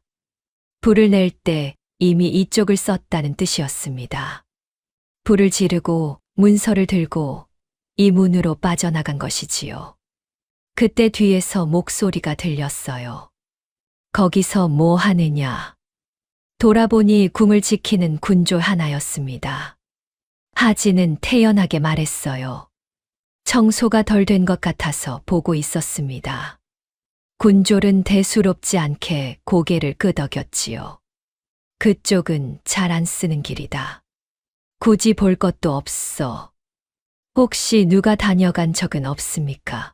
불을 낼 때 이미 이쪽을 썼다는 뜻이었습니다. 불을 지르고 문서를 들고 이 문으로 빠져나간 것이지요. 그때 뒤에서 목소리가 들렸어요. 거기서 뭐 하느냐? 돌아보니 궁을 지키는 군조 하나였습니다. 하진은 태연하게 말했어요. 청소가 덜 된 것 같아서 보고 있었습니다. 군졸은 대수롭지 않게 고개를 끄덕였지요. 그쪽은 잘 안 쓰는 길이다. 굳이 볼 것도 없어. 혹시 누가 다녀간 적은 없습니까?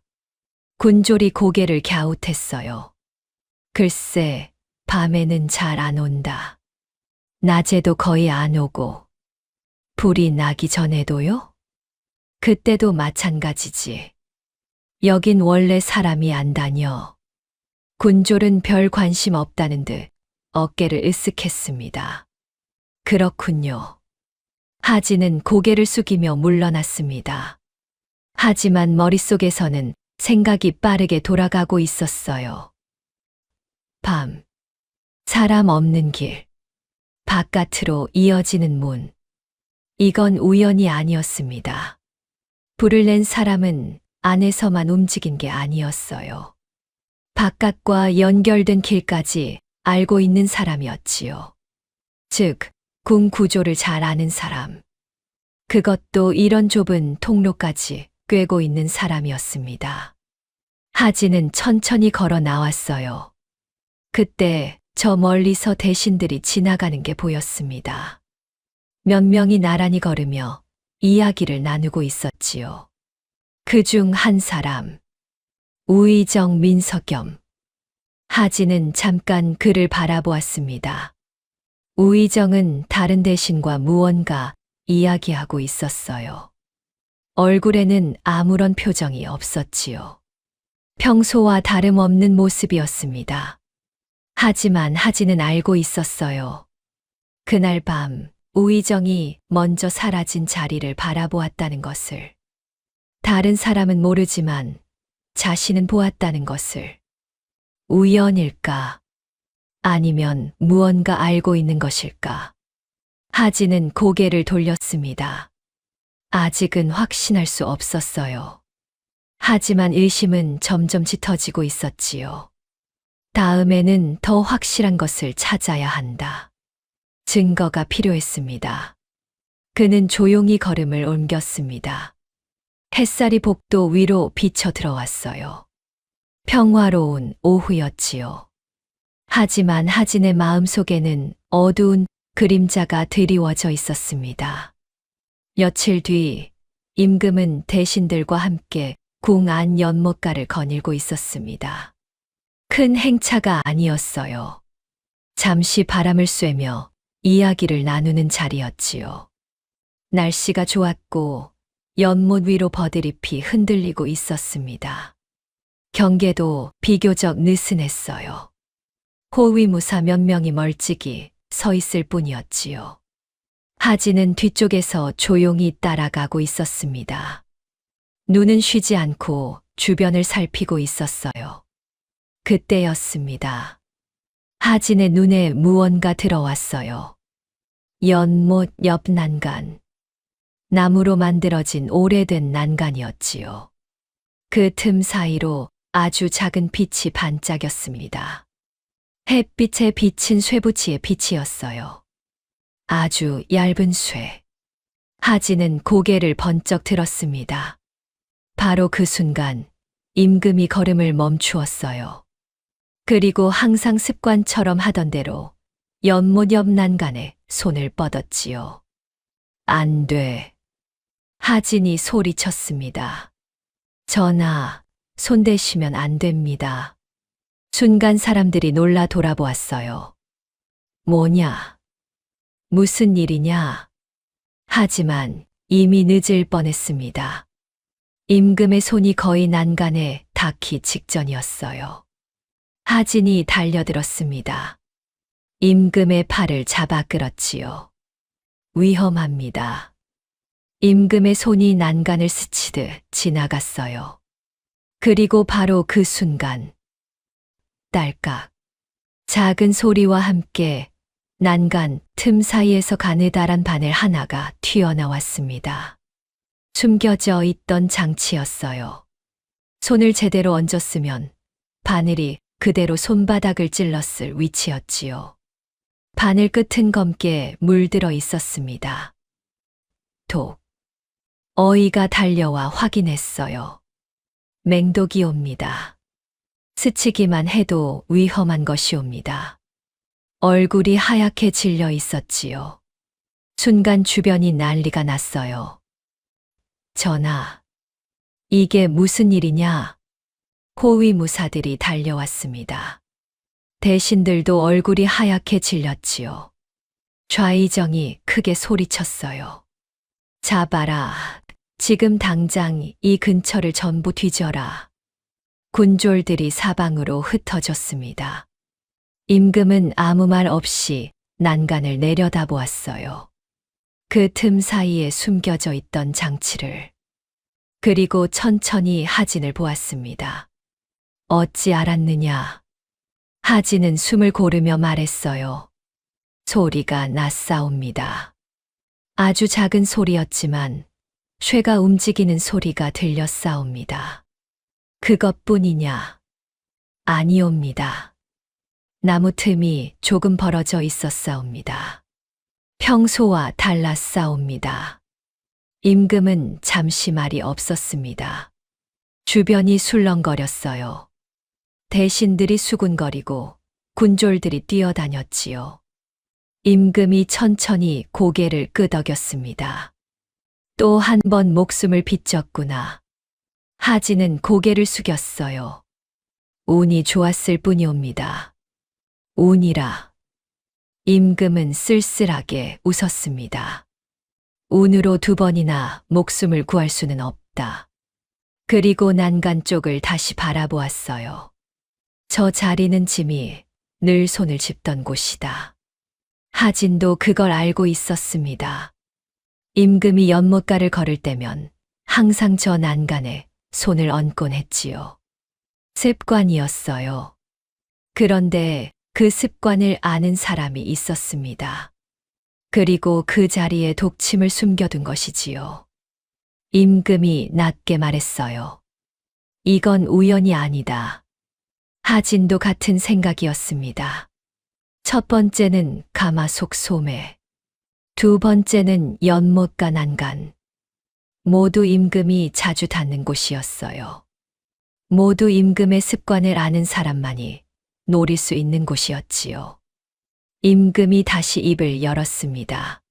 군졸이 고개를 갸웃했어요. 글쎄, 밤에는 잘 안 온다. 낮에도 거의 안 오고. 불이 나기 전에도요? 그때도 마찬가지지. 여긴 원래 사람이 안 다녀. 군졸은 별 관심 없다는 듯 어깨를 으쓱했습니다. 그렇군요. 하진은 고개를 숙이며 물러났습니다. 하지만 머릿속에서는 생각이 빠르게 돌아가고 있었어요. 밤. 사람 없는 길. 바깥으로 이어지는 문. 이건 우연이 아니었습니다. 불을 낸 사람은 안에서만 움직인 게 아니었어요. 바깥과 연결된 길까지 알고 있는 사람이었지요. 즉, 궁 구조를 잘 아는 사람. 그것도 이런 좁은 통로까지 꿰고 있는 사람이었습니다. 하진은 천천히 걸어 나왔어요. 그때 저 멀리서 대신들이 지나가는 게 보였습니다. 몇 명이 나란히 걸으며 이야기를 나누고 있었지요. 그중 한 사람, 우의정 민석염. 하진은 잠깐 그를 바라보았습니다. 우의정은 다른 대신과 무언가 이야기하고 있었어요. 얼굴에는 아무런 표정이 없었지요. 평소와 다름없는 모습이었습니다. 하지만 하진은 알고 있었어요. 그날 밤 우의정이 먼저 사라진 자리를 바라보았다는 것을. 다른 사람은 모르지만 자신은 보았다는 것을. 우연일까? 아니면 무언가 알고 있는 것일까? 하진은 고개를 돌렸습니다. 아직은 확신할 수 없었어요. 하지만 의심은 점점 짙어지고 있었지요. 다음에는 더 확실한 것을 찾아야 한다. 증거가 필요했습니다. 그는 조용히 걸음을 옮겼습니다. 햇살이 복도 위로 비쳐 들어왔어요. 평화로운 오후였지요. 하지만 하진의 마음속에는 어두운 그림자가 드리워져 있었습니다. 며칠 뒤 임금은 대신들과 함께 궁 안 연못가를 거닐고 있었습니다. 큰 행차가 아니었어요. 잠시 바람을 쐬며 이야기를 나누는 자리였지요. 날씨가 좋았고 연못 위로 버드잎이 흔들리고 있었습니다. 경계도 비교적 느슨했어요. 호위무사 몇 명이 멀찍이 서 있을 뿐이었지요. 하진은 뒤쪽에서 조용히 따라가고 있었습니다. 눈은 쉬지 않고 주변을 살피고 있었어요. 그때였습니다. 하진의 눈에 무언가 들어왔어요. 연못 옆 난간. 나무로 만들어진 오래된 난간이었지요. 그 틈 사이로 아주 작은 빛이 반짝였습니다. 햇빛에 비친 쇠붙이의 빛이었어요. 아주 얇은 쇠. 하진은 고개를 번쩍 들었습니다. 바로 그 순간 임금이 걸음을 멈추었어요. 그리고 항상 습관처럼 하던 대로 연못 옆 난간에 손을 뻗었지요. 안 돼. 하진이 소리쳤습니다. 전하, 손대시면 안 됩니다. 순간 사람들이 놀라 돌아보았어요. 뭐냐? 무슨 일이냐? 하지만 이미 늦을 뻔했습니다. 임금의 손이 거의 난간에 닿기 직전이었어요. 하진이 달려들었습니다. 임금의 팔을 잡아 끌었지요. 위험합니다. 임금의 손이 난간을 스치듯 지나갔어요. 그리고 바로 그 순간, 딸깍, 작은 소리와 함께 난간 틈 사이에서 가느다란 바늘 하나가 튀어나왔습니다. 숨겨져 있던 장치였어요. 손을 제대로 얹었으면 바늘이 그대로 손바닥을 찔렀을 위치였지요. 바늘 끝은 검게 물들어 있었습니다. 독. 어이가 달려와 확인했어요. 맹독이옵니다. 스치기만 해도 위험한 것이옵니다. 얼굴이 하얗게 질려 있었지요. 순간 주변이 난리가 났어요. 전하, 이게 무슨 일이냐? 호위무사들이 달려왔습니다. 대신들도 얼굴이 하얗게 질렸지요. 좌의정이 크게 소리쳤어요. 잡아라. 지금 당장 이 근처를 전부 뒤져라. 군졸들이 사방으로 흩어졌습니다. 임금은 아무 말 없이 난간을 내려다보았어요. 그 틈 사이에 숨겨져 있던 장치를. 그리고 천천히 하진을 보았습니다. 어찌 알았느냐? 하진은 숨을 고르며 말했어요. 소리가 났사옵니다. 아주 작은 소리였지만 쇠가 움직이는 소리가 들렸사옵니다. 그것뿐이냐? 아니옵니다. 나무 틈이 조금 벌어져 있었사옵니다. 평소와 달랐사옵니다. 임금은 잠시 말이 없었습니다. 주변이 술렁거렸어요. 대신들이 수군거리고 군졸들이 뛰어다녔지요. 임금이 천천히 고개를 끄덕였습니다. 또 한 번 목숨을 비쳤구나. 하진은 고개를 숙였어요. 운이 좋았을 뿐이옵니다. 운이라. 임금은 쓸쓸하게 웃었습니다. 운으로 2번이나 목숨을 구할 수는 없다. 그리고 난간 쪽을 다시 바라보았어요. 저 자리는 짐이 늘 손을 짚던 곳이다. 하진도 그걸 알고 있었습니다. 임금이 연못가를 걸을 때면 항상 저 난간에 손을 얹곤 했지요. 습관이었어요. 그런데 그 습관을 아는 사람이 있었습니다. 그리고 그 자리에 독침을 숨겨둔 것이지요. 임금이 낮게 말했어요. 이건 우연이 아니다. 하진도 같은 생각이었습니다. 첫 번째는 가마속 소매, 2번째는 연못가 난간. 모두 임금이 자주 닿는 곳이었어요. 모두 임금의 습관을 아는 사람만이 노릴 수 있는 곳이었지요. 임금이 다시 입을 열었습니다.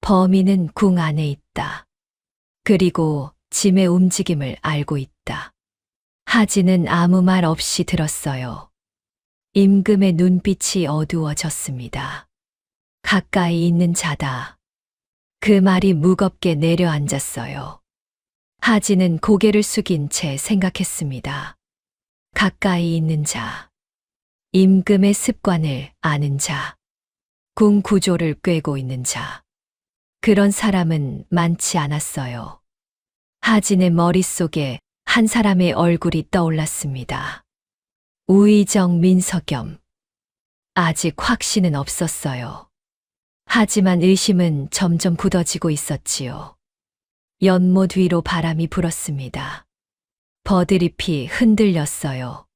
범인은 궁 안에 있다. 그리고 짐의 움직임을 알고 있다. 하진은 아무 말 없이 들었어요. 임금의 눈빛이 어두워졌습니다. 가까이 있는 자다. 그 말이 무겁게 내려앉았어요. 하진은 고개를 숙인 채 생각했습니다. 가까이 있는 자. 임금의 습관을 아는 자. 궁 구조를 꿰고 있는 자. 그런 사람은 많지 않았어요. 하진의 머릿속에 한 사람의 얼굴이 떠올랐습니다. 우의정 민석염. 아직 확신은 없었어요. 하지만 의심은 점점 굳어지고 있었지요. 연못 위로 바람이 불었습니다. 버드잎이 흔들렸어요.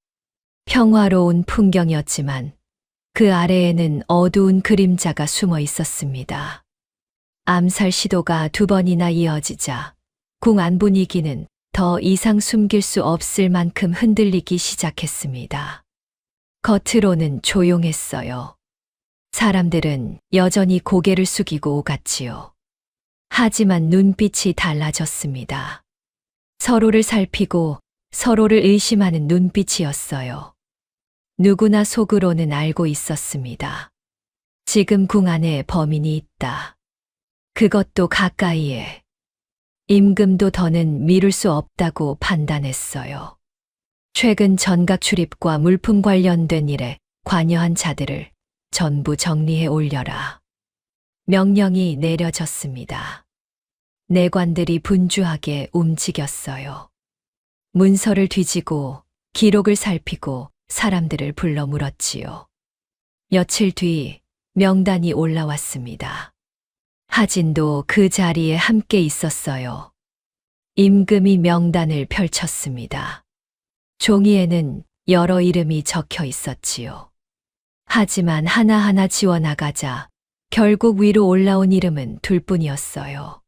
평화로운 풍경이었지만 그 아래에는 어두운 그림자가 숨어 있었습니다. 암살 시도가 2번이나 이어지자 궁 안 분위기는 더 이상 숨길 수 없을 만큼 흔들리기 시작했습니다. 겉으로는 조용했어요. 사람들은 여전히 고개를 숙이고 오갔지요. 하지만 눈빛이 달라졌습니다. 서로를 살피고 서로를 의심하는 눈빛이었어요. 누구나 속으로는 알고 있었습니다. 지금 궁 안에 범인이 있다. 그것도 가까이에. 임금도 더는 미룰 수 없다고 판단했어요. 최근 전각 출입과 물품 관련된 일에 관여한 자들을 전부 정리해 올려라. 명령이 내려졌습니다. 내관들이 분주하게 움직였어요. 문서를 뒤지고 기록을 살피고 사람들을 불러 물었지요. 며칠 뒤 명단이 올라왔습니다. 하진도 그 자리에 함께 있었어요. 임금이 명단을 펼쳤습니다. 종이에는 여러 이름이 적혀 있었지요. 하지만 하나하나 지워나가자 결국 위로 올라온 이름은 둘뿐이었어요.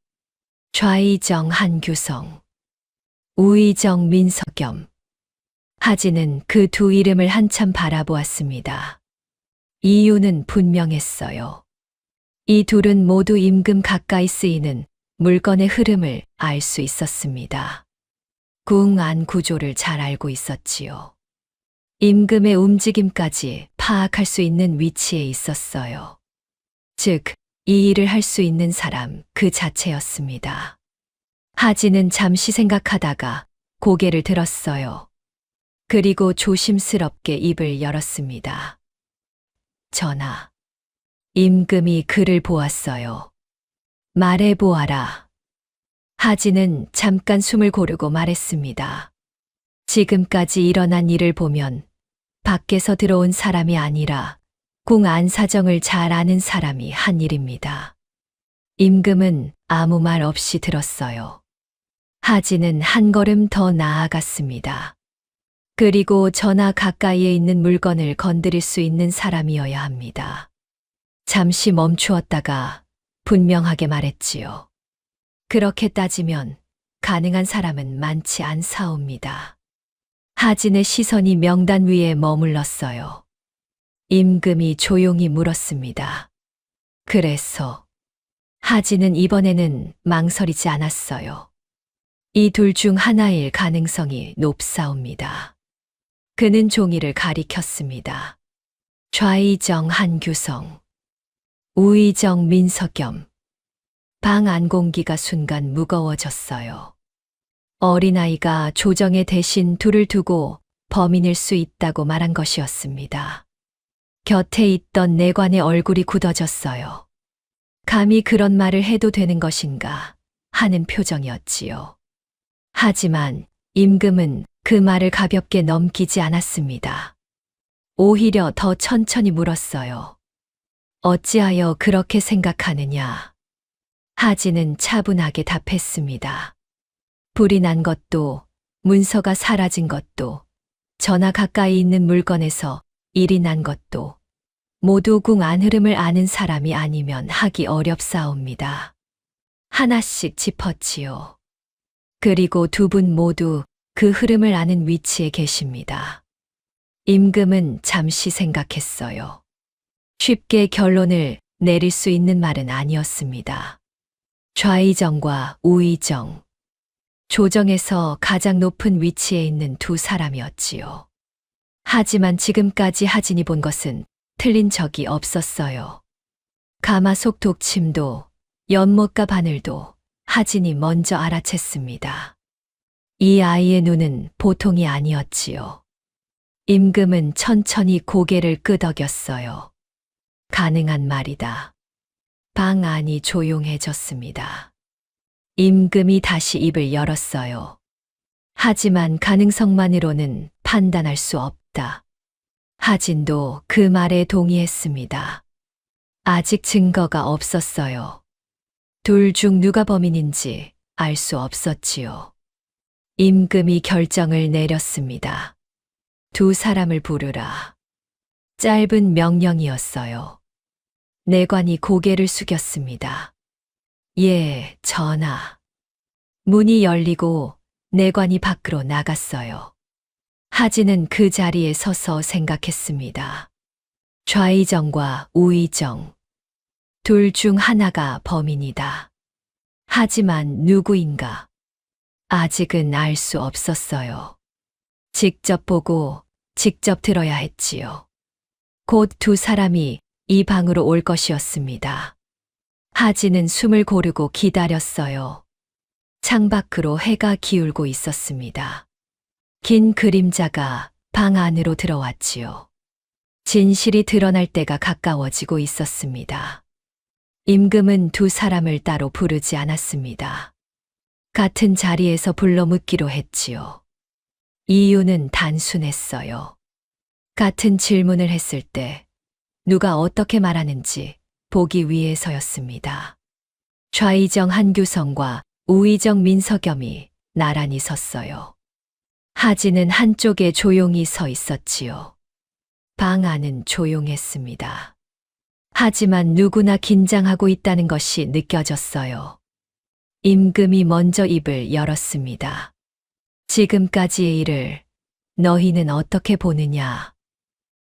좌의정 한규성, 우의정 민석겸. 하진은 그 두 이름을 한참 바라보았습니다. 이유는 분명했어요. 이 둘은 모두 임금 가까이 쓰이는 물건의 흐름을 알 수 있었습니다. 궁 안 구조를 잘 알고 있었지요. 임금의 움직임까지 파악할 수 있는 위치에 있었어요. 즉, 이 일을 할 수 있는 사람 그 자체였습니다. 하진은 잠시 생각하다가 고개를 들었어요. 그리고 조심스럽게 입을 열었습니다. 전하. 임금이 그를 보았어요. 말해보아라. 하진은 잠깐 숨을 고르고 말했습니다. 지금까지 일어난 일을 보면 밖에서 들어온 사람이 아니라 궁 안 사정을 잘 아는 사람이 한 일입니다. 임금은 아무 말 없이 들었어요. 하진은 한 걸음 더 나아갔습니다. 그리고 전하 가까이에 있는 물건을 건드릴 수 있는 사람이어야 합니다. 잠시 멈추었다가 분명하게 말했지요. 그렇게 따지면 가능한 사람은 많지 않사옵니다. 하진의 시선이 명단 위에 머물렀어요. 임금이 조용히 물었습니다. 그래서 하진은 이번에는 망설이지 않았어요. 이 둘 중 하나일 가능성이 높사옵니다. 그는 종이를 가리켰습니다. 좌의정 한규성, 우의정 민석겸. 방 안 공기가 순간 무거워졌어요. 어린아이가 조정에 대신 둘을 두고 범인일 수 있다고 말한 것이었습니다. 곁에 있던 내관의 얼굴이 굳어졌어요. 감히 그런 말을 해도 되는 것인가 하는 표정이었지요. 하지만 임금은 그 말을 가볍게 넘기지 않았습니다. 오히려 더 천천히 물었어요. 어찌하여 그렇게 생각하느냐? 하진은 차분하게 답했습니다. 불이 난 것도, 문서가 사라진 것도, 전하 가까이 있는 물건에서 일이 난 것도 모두 궁 안 흐름을 아는 사람이 아니면 하기 어렵사옵니다. 하나씩 짚었지요. 그리고 두 분 모두 그 흐름을 아는 위치에 계십니다. 임금은 잠시 생각했어요. 쉽게 결론을 내릴 수 있는 말은 아니었습니다. 좌의정과 우의정, 조정에서 가장 높은 위치에 있는 두 사람이었지요. 하지만 지금까지 하진이 본 것은 틀린 적이 없었어요. 가마속 독침도 연못가 바늘도 하진이 먼저 알아챘습니다. 이 아이의 눈은 보통이 아니었지요. 임금은 천천히 고개를 끄덕였어요. 가능한 말이다. 방 안이 조용해졌습니다. 임금이 다시 입을 열었어요. 하지만 가능성만으로는 판단할 수 없다. 하진도 그 말에 동의했습니다. 아직 증거가 없었어요. 둘 중 누가 범인인지 알 수 없었지요. 임금이 결정을 내렸습니다. 두 사람을 부르라. 짧은 명령이었어요. 내관이 고개를 숙였습니다. 예, 전하. 문이 열리고 내관이 밖으로 나갔어요. 하진은 그 자리에 서서 생각했습니다. 좌이정과 우이정. 둘 중 하나가 범인이다. 하지만 누구인가? 아직은 알 수 없었어요. 직접 보고 직접 들어야 했지요. 곧 두 사람이 이 방으로 올 것이었습니다. 하지는 숨을 고르고 기다렸어요. 창밖으로 해가 기울고 있었습니다. 긴 그림자가 방 안으로 들어왔지요. 진실이 드러날 때가 가까워지고 있었습니다. 임금은 두 사람을 따로 부르지 않았습니다. 같은 자리에서 불러 묻기로 했지요. 이유는 단순했어요. 같은 질문을 했을 때 누가 어떻게 말하는지 보기 위해서였습니다. 좌이정 한규성과 우이정 민석염이 나란히 섰어요. 하지는 한쪽에 조용히 서 있었지요. 방 안은 조용했습니다. 하지만 누구나 긴장하고 있다는 것이 느껴졌어요. 임금이 먼저 입을 열었습니다. 지금까지의 일을 너희는 어떻게 보느냐?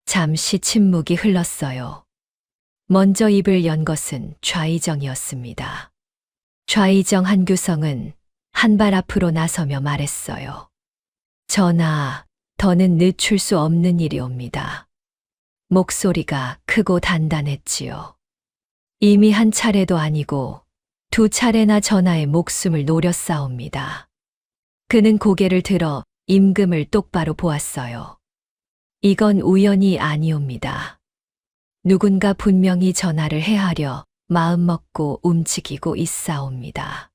잠시 침묵이 흘렀어요. 먼저 입을 연 것은 좌이정이었습니다. 좌이정 한규성은 한 발 앞으로 나서며 말했어요. 전하, 더는 늦출 수 없는 일이옵니다. 목소리가 크고 단단했지요. 이미 한 차례도 아니고 두 차례나 전하의 목숨을 노렸사옵니다. 그는 고개를 들어 임금을 똑바로 보았어요. 이건 우연이 아니옵니다. 누군가 분명히 전하를 해하려 마음먹고 움직이고 있사옵니다.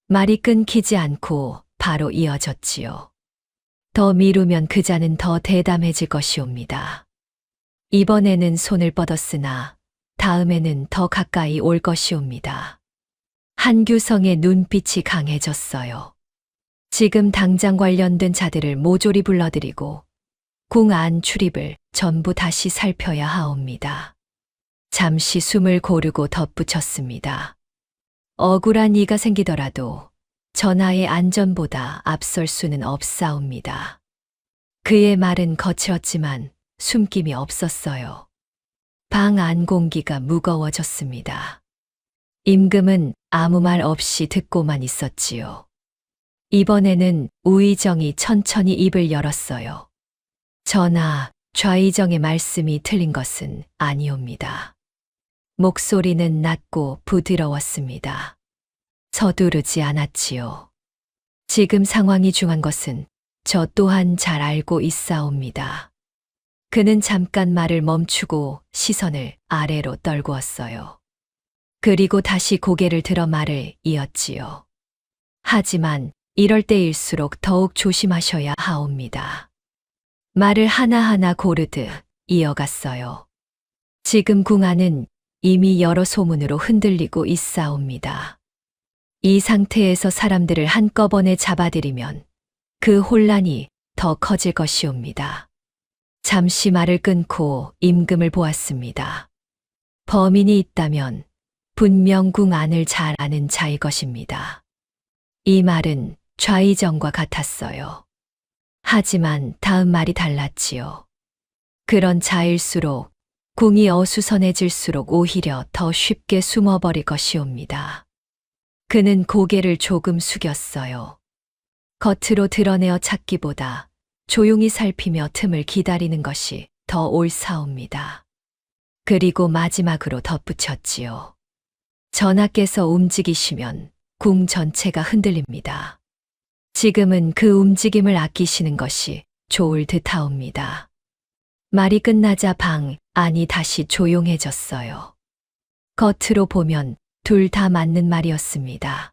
말이 끊기지 않고 바로 이어졌지요. 더 미루면 그자는 더 대담해질 것이옵니다. 이번에는 손을 뻗었으나 다음에는 더 가까이 올 것이옵니다. 한규성의 눈빛이 강해졌어요. 지금 당장 관련된 자들을 모조리 불러들이고 궁 안 출입을 전부 다시 살펴야 하옵니다. 잠시 숨을 고르고 덧붙였습니다. 억울한 이가 생기더라도 전하의 안전보다 앞설 수는 없사옵니다. 그의 말은 거칠었지만 숨김이 없었어요. 방 안 공기가 무거워졌습니다. 임금은 아무 말 없이 듣고만 있었지요. 이번에는 우이정이 천천히 입을 열었어요. 전하, 좌이정의 말씀이 틀린 것은 아니옵니다. 목소리는 낮고 부드러웠습니다. 서두르지 않았지요. 지금 상황이 중한 것은 저 또한 잘 알고 있사옵니다. 그는 잠깐 말을 멈추고 시선을 아래로 떨구었어요. 그리고 다시 고개를 들어 말을 이었지요. 하지만 이럴 때일수록 더욱 조심하셔야 하옵니다. 말을 하나하나 고르듯 이어갔어요. 지금 궁 안은 이미 여러 소문으로 흔들리고 있사옵니다. 이 상태에서 사람들을 한꺼번에 잡아들이면 그 혼란이 더 커질 것이옵니다. 잠시 말을 끊고 임금을 보았습니다. 범인이 있다면 분명 궁 안을 잘 아는 자일 것입니다. 이 말은 좌이정과 같았어요. 하지만 다음 말이 달랐지요. 그런 자일수록 궁이 어수선해질수록 오히려 더 쉽게 숨어버릴 것이옵니다. 그는 고개를 조금 숙였어요. 겉으로 드러내어 찾기보다 조용히 살피며 틈을 기다리는 것이 더 옳사옵니다. 그리고 마지막으로 덧붙였지요. 전하께서 움직이시면 궁 전체가 흔들립니다. 지금은 그 움직임을 아끼시는 것이 좋을 듯하옵니다. 말이 끝나자 방 안이 다시 조용해졌어요. 겉으로 보면 둘 다 맞는 말이었습니다.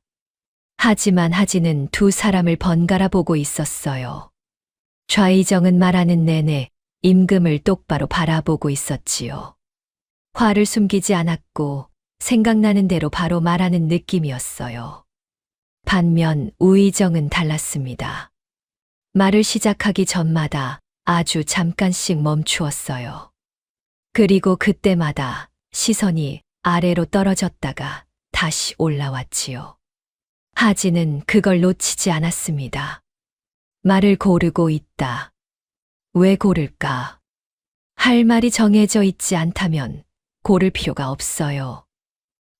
하지만 하지는 두 사람을 번갈아 보고 있었어요. 좌이정은 말하는 내내 임금을 똑바로 바라보고 있었지요. 화를 숨기지 않았고 생각나는 대로 바로 말하는 느낌이었어요. 반면 우이정은 달랐습니다. 말을 시작하기 전마다 아주 잠깐씩 멈추었어요. 그리고 그때마다 시선이 아래로 떨어졌다가 다시 올라왔지요. 하지는 그걸 놓치지 않았습니다. 말을 고르고 있다. 왜 고를까? 할 말이 정해져 있지 않다면 고를 필요가 없어요.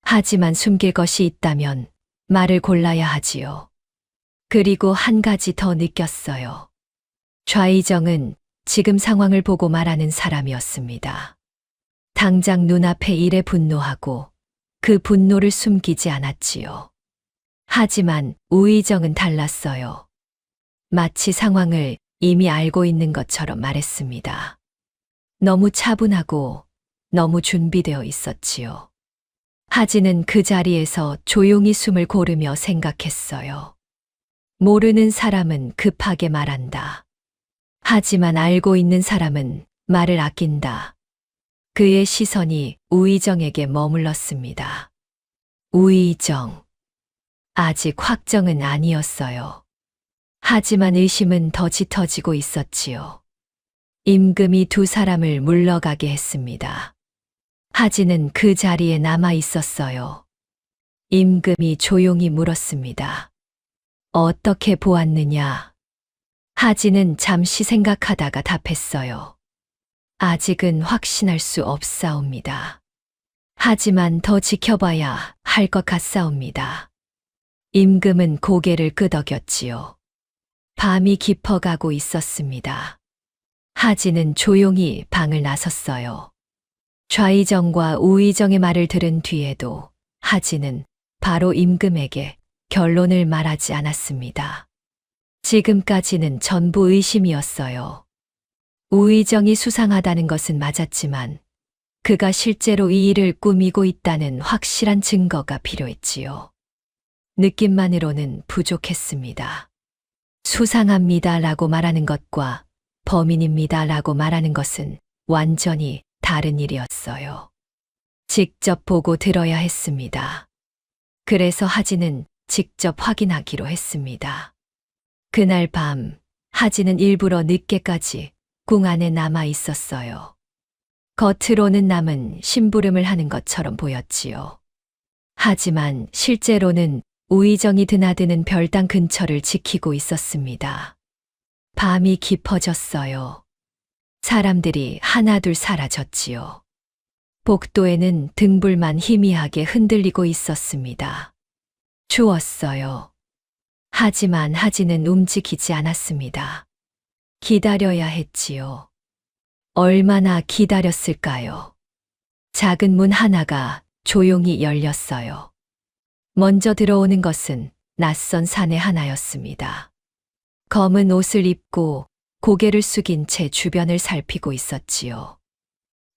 하지만 숨길 것이 있다면 말을 골라야 하지요. 그리고 한 가지 더 느꼈어요. 좌이정은 지금 상황을 보고 말하는 사람이었습니다. 당장 눈앞의 일에 분노하고 그 분노를 숨기지 않았지요. 하지만 우이정은 달랐어요. 마치 상황을 이미 알고 있는 것처럼 말했습니다. 너무 차분하고 너무 준비되어 있었지요. 하진은 그 자리에서 조용히 숨을 고르며 생각했어요. 모르는 사람은 급하게 말한다. 하지만 알고 있는 사람은 말을 아낀다. 그의 시선이 우이정에게 머물렀습니다. 우이정. 아직 확정은 아니었어요. 하지만 의심은 더 짙어지고 있었지요. 임금이 두 사람을 물러가게 했습니다. 하진은 그 자리에 남아 있었어요. 임금이 조용히 물었습니다. 어떻게 보았느냐? 하진은 잠시 생각하다가 답했어요. 아직은 확신할 수 없사옵니다. 하지만 더 지켜봐야 할 것 같사옵니다. 임금은 고개를 끄덕였지요. 밤이 깊어가고 있었습니다. 하진은 조용히 방을 나섰어요. 좌이정과 우이정의 말을 들은 뒤에도 하진은 바로 임금에게 결론을 말하지 않았습니다. 지금까지는 전부 의심이었어요. 우이정이 수상하다는 것은 맞았지만 그가 실제로 이 일을 꾸미고 있다는 확실한 증거가 필요했지요. 느낌만으로는 부족했습니다. 수상합니다라고 말하는 것과 범인입니다라고 말하는 것은 완전히 다른 일이었어요. 직접 보고 들어야 했습니다. 그래서 하진은 직접 확인하기로 했습니다. 그날 밤 하진은 일부러 늦게까지 궁 안에 남아 있었어요. 겉으로는 남은 심부름을 하는 것처럼 보였지요. 하지만 실제로는 우이정이 드나드는 별당 근처를 지키고 있었습니다. 밤이 깊어졌어요. 사람들이 하나둘 사라졌지요. 복도에는 등불만 희미하게 흔들리고 있었습니다. 추웠어요. 하지만 하진은 움직이지 않았습니다. 기다려야 했지요. 얼마나 기다렸을까요? 작은 문 하나가 조용히 열렸어요. 먼저 들어오는 것은 낯선 사내 하나였습니다. 검은 옷을 입고 고개를 숙인 채 주변을 살피고 있었지요.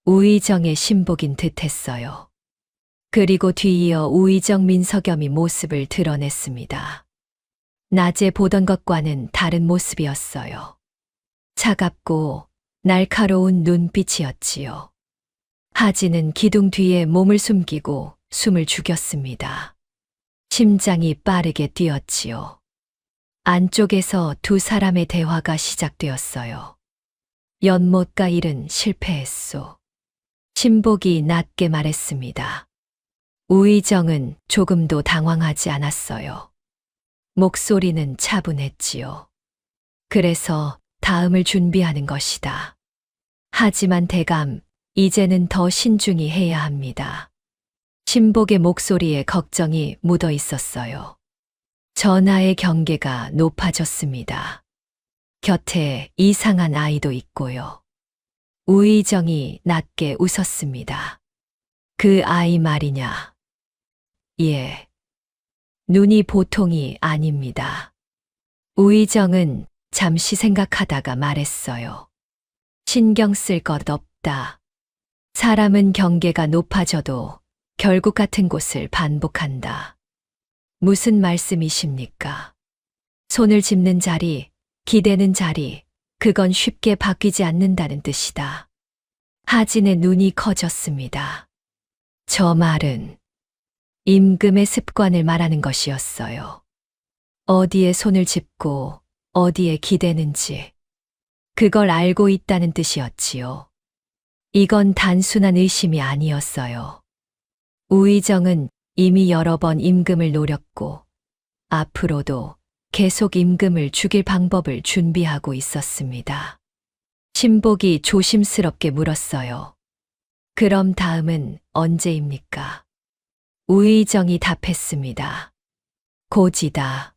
우이정의 신복인 듯했어요. 그리고 뒤이어 우이정 민석염이 모습을 드러냈습니다. 낮에 보던 것과는 다른 모습이었어요. 차갑고 날카로운 눈빛이었지요. 하진은 기둥 뒤에 몸을 숨기고 숨을 죽였습니다. 심장이 빠르게 뛰었지요. 안쪽에서 두 사람의 대화가 시작되었어요. 연못가 일은 실패했소. 신복이 낮게 말했습니다. 우이정은 조금도 당황하지 않았어요. 목소리는 차분했지요. 그래서 다음을 준비하는 것이다. 하지만 대감, 이제는 더 신중히 해야 합니다. 신복의 목소리에 걱정이 묻어 있었어요. 전하의 경계가 높아졌습니다. 곁에 이상한 아이도 있고요. 우이정이 낮게 웃었습니다. 그 아이 말이냐? 예. 눈이 보통이 아닙니다. 우이정은 잠시 생각하다가 말했어요. 신경 쓸 것 없다. 사람은 경계가 높아져도 결국 같은 곳을 반복한다. 무슨 말씀이십니까? 손을 짚는 자리, 기대는 자리, 그건 쉽게 바뀌지 않는다는 뜻이다. 하진의 눈이 커졌습니다. 저 말은 임금의 습관을 말하는 것이었어요. 어디에 손을 짚고 어디에 기대는지 그걸 알고 있다는 뜻이었지요. 이건 단순한 의심이 아니었어요. 우이정은 이미 여러 번 임금을 노렸고 앞으로도 계속 임금을 죽일 방법을 준비하고 있었습니다. 신복이 조심스럽게 물었어요. 그럼 다음은 언제입니까? 우의정이 답했습니다. 고지다.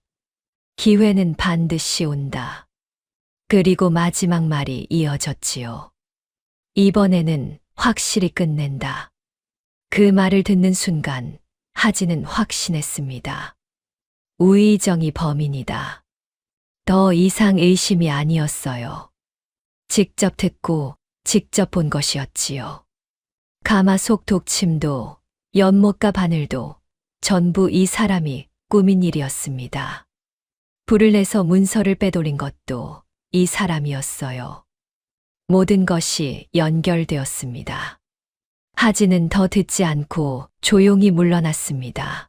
기회는 반드시 온다. 그리고 마지막 말이 이어졌지요. 이번에는 확실히 끝낸다. 그 말을 듣는 순간 하진은 확신했습니다. 우의정이 범인이다. 더 이상 의심이 아니었어요. 직접 듣고 직접 본 것이었지요. 가마속 독침도 연못가 바늘도 전부 이 사람이 꾸민 일이었습니다. 불을 내서 문서를 빼돌린 것도 이 사람이었어요. 모든 것이 연결되었습니다. 하진은 더 듣지 않고 조용히 물러났습니다.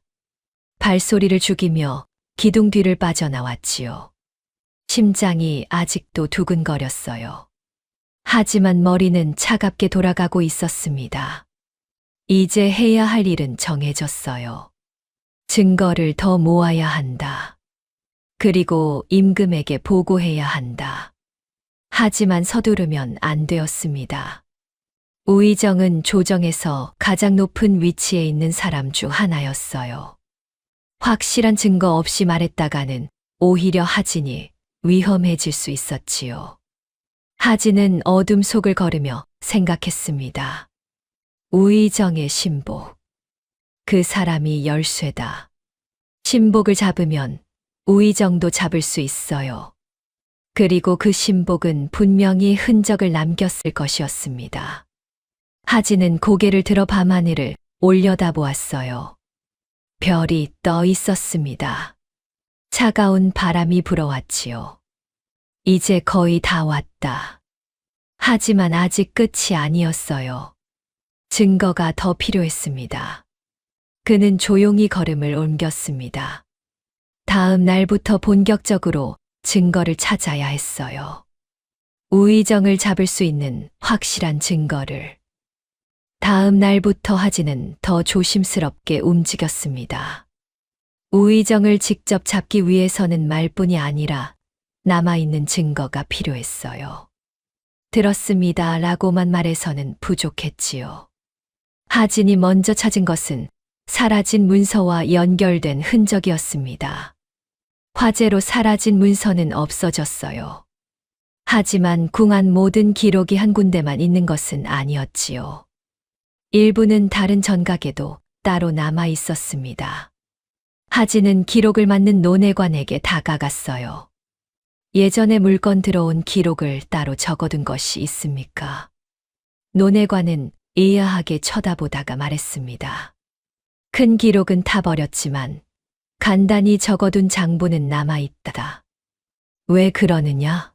발소리를 죽이며 기둥 뒤를 빠져나왔지요. 심장이 아직도 두근거렸어요. 하지만 머리는 차갑게 돌아가고 있었습니다. 이제 해야 할 일은 정해졌어요. 증거를 더 모아야 한다. 그리고 임금에게 보고해야 한다. 하지만 서두르면 안 되었습니다. 우의정은 조정에서 가장 높은 위치에 있는 사람 중 하나였어요. 확실한 증거 없이 말했다가는 오히려 하진이 위험해질 수 있었지요. 하진은 어둠 속을 걸으며 생각했습니다. 우의정의 신복. 그 사람이 열쇠다. 신복을 잡으면 우의정도 잡을 수 있어요. 그리고 그 신복은 분명히 흔적을 남겼을 것이었습니다. 하진은 고개를 들어 밤하늘을 올려다보았어요. 별이 떠 있었습니다. 차가운 바람이 불어왔지요. 이제 거의 다 왔다. 하지만 아직 끝이 아니었어요. 증거가 더 필요했습니다. 그는 조용히 걸음을 옮겼습니다. 다음 날부터 본격적으로 증거를 찾아야 했어요. 우의정을 잡을 수 있는 확실한 증거를. 다음 날부터 하진은 더 조심스럽게 움직였습니다. 우의정을 직접 잡기 위해서는 말뿐이 아니라 남아있는 증거가 필요했어요. 들었습니다 라고만 말해서는 부족했지요. 하진이 먼저 찾은 것은 사라진 문서와 연결된 흔적이었습니다. 화재로 사라진 문서는 없어졌어요. 하지만 궁안 모든 기록이 한 군데만 있는 것은 아니었지요. 일부는 다른 전각에도 따로 남아 있었습니다. 하진은 기록을 맡는 논해관에게 다가갔어요. 예전에 물건 들어온 기록을 따로 적어둔 것이 있습니까? 논해관은 의아하게 쳐다보다가 말했습니다. 큰 기록은 타버렸지만 간단히 적어둔 장부는 남아있다. 왜 그러느냐?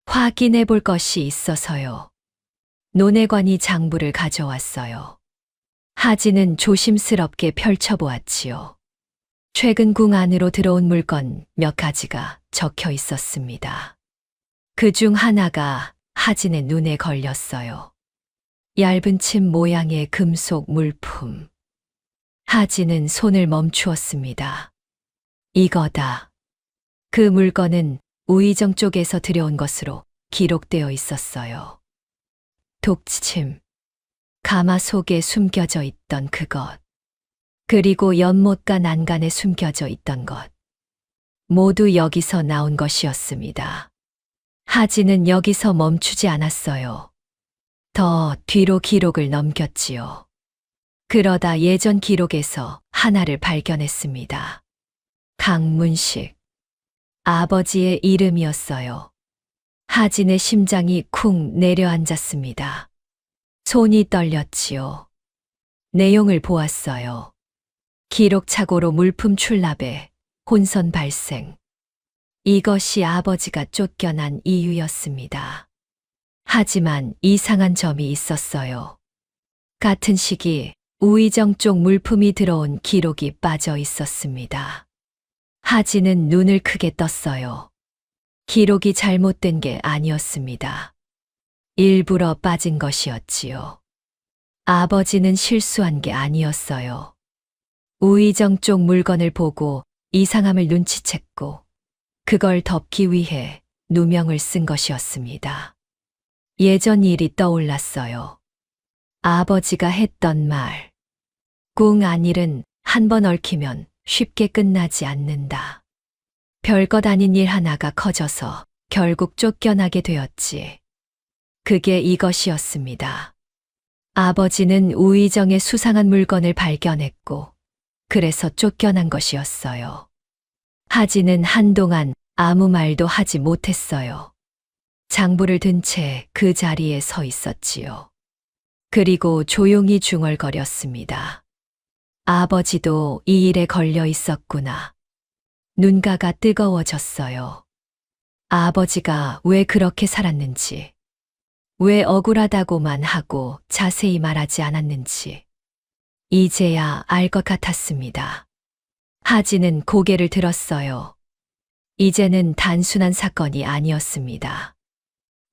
확인해 볼 것이 있어서요. 논해관이 장부를 가져왔어요. 하진은 조심스럽게 펼쳐보았지요. 최근 궁 안으로 들어온 물건 몇 가지가 적혀 있었습니다. 그 중 하나가 하진의 눈에 걸렸어요. 얇은 침 모양의 금속 물품. 하진은 손을 멈추었습니다. 이거다. 그 물건은 우의정 쪽에서 들여온 것으로 기록되어 있었어요. 독침. 가마 속에 숨겨져 있던 그것. 그리고 연못가 난간에 숨겨져 있던 것. 모두 여기서 나온 것이었습니다. 하진은 여기서 멈추지 않았어요. 더 뒤로 기록을 넘겼지요. 그러다 예전 기록에서 하나를 발견했습니다. 강문식. 아버지의 이름이었어요. 하진의 심장이 쿵 내려앉았습니다. 손이 떨렸지요. 내용을 보았어요. 기록착오로 물품 출납에 혼선 발생. 이것이 아버지가 쫓겨난 이유였습니다. 하지만 이상한 점이 있었어요. 같은 시기 우의정 쪽 물품이 들어온 기록이 빠져 있었습니다. 하진은 눈을 크게 떴어요. 기록이 잘못된 게 아니었습니다. 일부러 빠진 것이었지요. 아버지는 실수한 게 아니었어요. 우의정 쪽 물건을 보고 이상함을 눈치챘고 그걸 덮기 위해 누명을 쓴 것이었습니다. 예전 일이 떠올랐어요. 아버지가 했던 말. 궁 안일은 한 번 얽히면 쉽게 끝나지 않는다. 별것 아닌 일 하나가 커져서 결국 쫓겨나게 되었지. 그게 이것이었습니다. 아버지는 우의정의 수상한 물건을 발견했고, 그래서 쫓겨난 것이었어요. 하진은 한동안 아무 말도 하지 못했어요. 장부를 든 채 그 자리에 서 있었지요. 그리고 조용히 중얼거렸습니다. 아버지도 이 일에 걸려 있었구나. 눈가가 뜨거워졌어요. 아버지가 왜 그렇게 살았는지, 왜 억울하다고만 하고 자세히 말하지 않았는지, 이제야 알 것 같았습니다. 하진은 고개를 들었어요. 이제는 단순한 사건이 아니었습니다.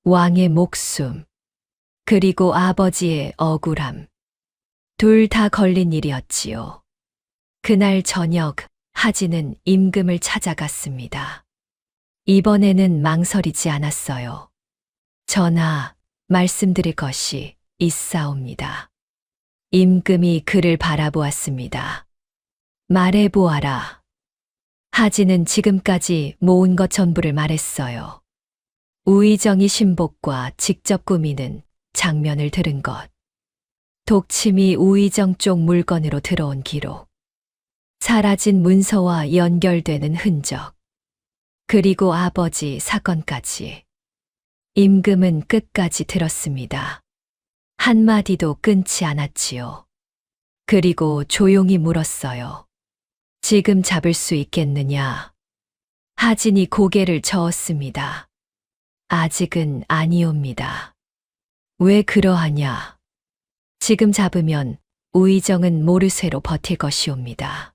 왕의 목숨, 그리고 아버지의 억울함. 둘 다 걸린 일이었지요. 그날 저녁, 하진은 임금을 찾아갔습니다. 이번에는 망설이지 않았어요. 전하, 말씀드릴 것이 있사옵니다. 임금이 그를 바라보았습니다. 말해보아라. 하진은 지금까지 모은 것 전부를 말했어요. 우의정이 신복과 직접 꾸미는 장면을 들은 것. 독침이 우의정 쪽 물건으로 들어온 기록. 사라진 문서와 연결되는 흔적. 그리고 아버지 사건까지. 임금은 끝까지 들었습니다. 한마디도 끊지 않았지요. 그리고 조용히 물었어요. 지금 잡을 수 있겠느냐? 하진이 고개를 저었습니다. 아직은 아니옵니다. 왜 그러하냐? 지금 잡으면 우의정은 모르쇠로 버틸 것이옵니다.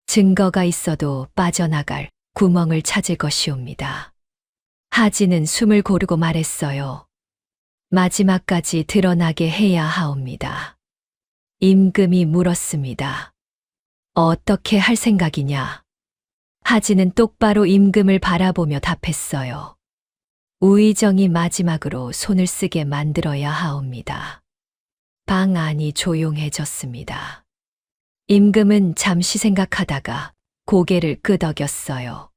증거가 있어도 빠져나갈 구멍을 찾을 것이옵니다. 하진은 숨을 고르고 말했어요. 마지막까지 드러나게 해야 하옵니다. 임금이 물었습니다. 어떻게 할 생각이냐? 하진은 똑바로 임금을 바라보며 답했어요. 우의정이 마지막으로 손을 쓰게 만들어야 하옵니다. 방 안이 조용해졌습니다. 임금은 잠시 생각하다가 고개를 끄덕였어요.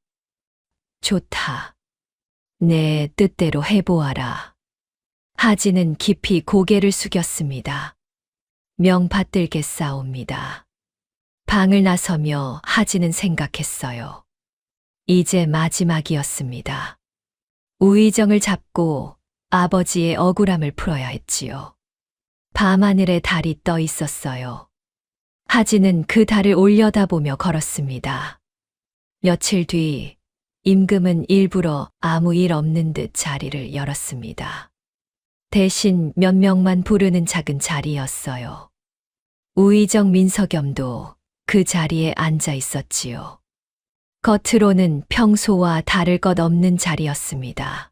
좋다. 내 뜻대로 해보아라. 하진은 깊이 고개를 숙였습니다. 명받들겠사옵니다. 방을 나서며 하진은 생각했어요. 이제 마지막이었습니다. 우의정을 잡고 아버지의 억울함을 풀어야 했지요. 밤하늘에 달이 떠 있었어요. 하진은 그 달을 올려다보며 걸었습니다. 며칠 뒤 임금은 일부러 아무 일 없는 듯 자리를 열었습니다. 대신 몇 명만 부르는 작은 자리였어요. 우의정 민석염도 그 자리에 앉아 있었지요. 겉으로는 평소와 다를 것 없는 자리였습니다.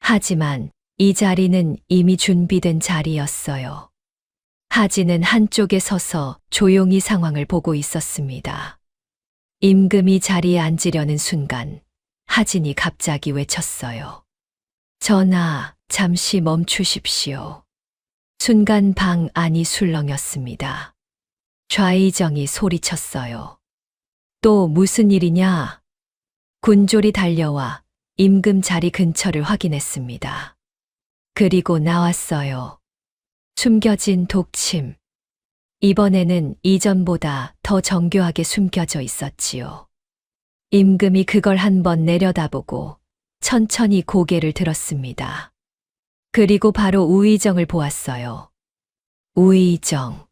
하지만 이 자리는 이미 준비된 자리였어요. 하진은 한쪽에 서서 조용히 상황을 보고 있었습니다. 임금이 자리에 앉으려는 순간 하진이 갑자기 외쳤어요. 전하, 잠시 멈추십시오. 순간 방 안이 술렁였습니다. 좌의정이 소리쳤어요. 또 무슨 일이냐? 군졸이 달려와 임금 자리 근처를 확인했습니다. 그리고 나왔어요. 숨겨진 독침. 이번에는 이전보다 더 정교하게 숨겨져 있었지요. 임금이 그걸 한번 내려다보고 천천히 고개를 들었습니다. 그리고 바로 우의정을 보았어요. 우의정.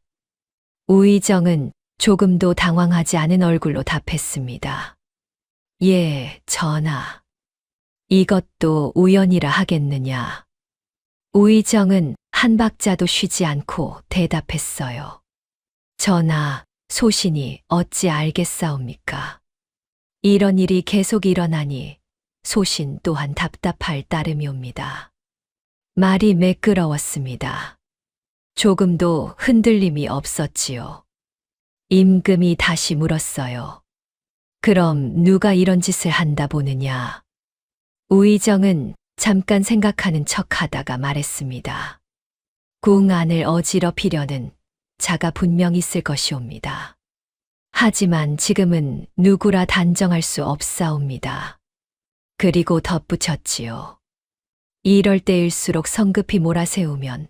우의정은 조금도 당황하지 않은 얼굴로 답했습니다. 예, 전하. 이것도 우연이라 하겠느냐. 우의정은 한 박자도 쉬지 않고 대답했어요. 전하, 소신이 어찌 알겠사옵니까? 이런 일이 계속 일어나니 소신 또한 답답할 따름이옵니다. 말이 매끄러웠습니다. 조금도 흔들림이 없었지요. 임금이 다시 물었어요. 그럼 누가 이런 짓을 한다 보느냐? 우의정은 잠깐 생각하는 척 하다가 말했습니다. 궁 안을 어지럽히려는 자가 분명 있을 것이옵니다. 하지만 지금은 누구라 단정할 수 없사옵니다. 그리고 덧붙였지요. 이럴 때일수록 성급히 몰아세우면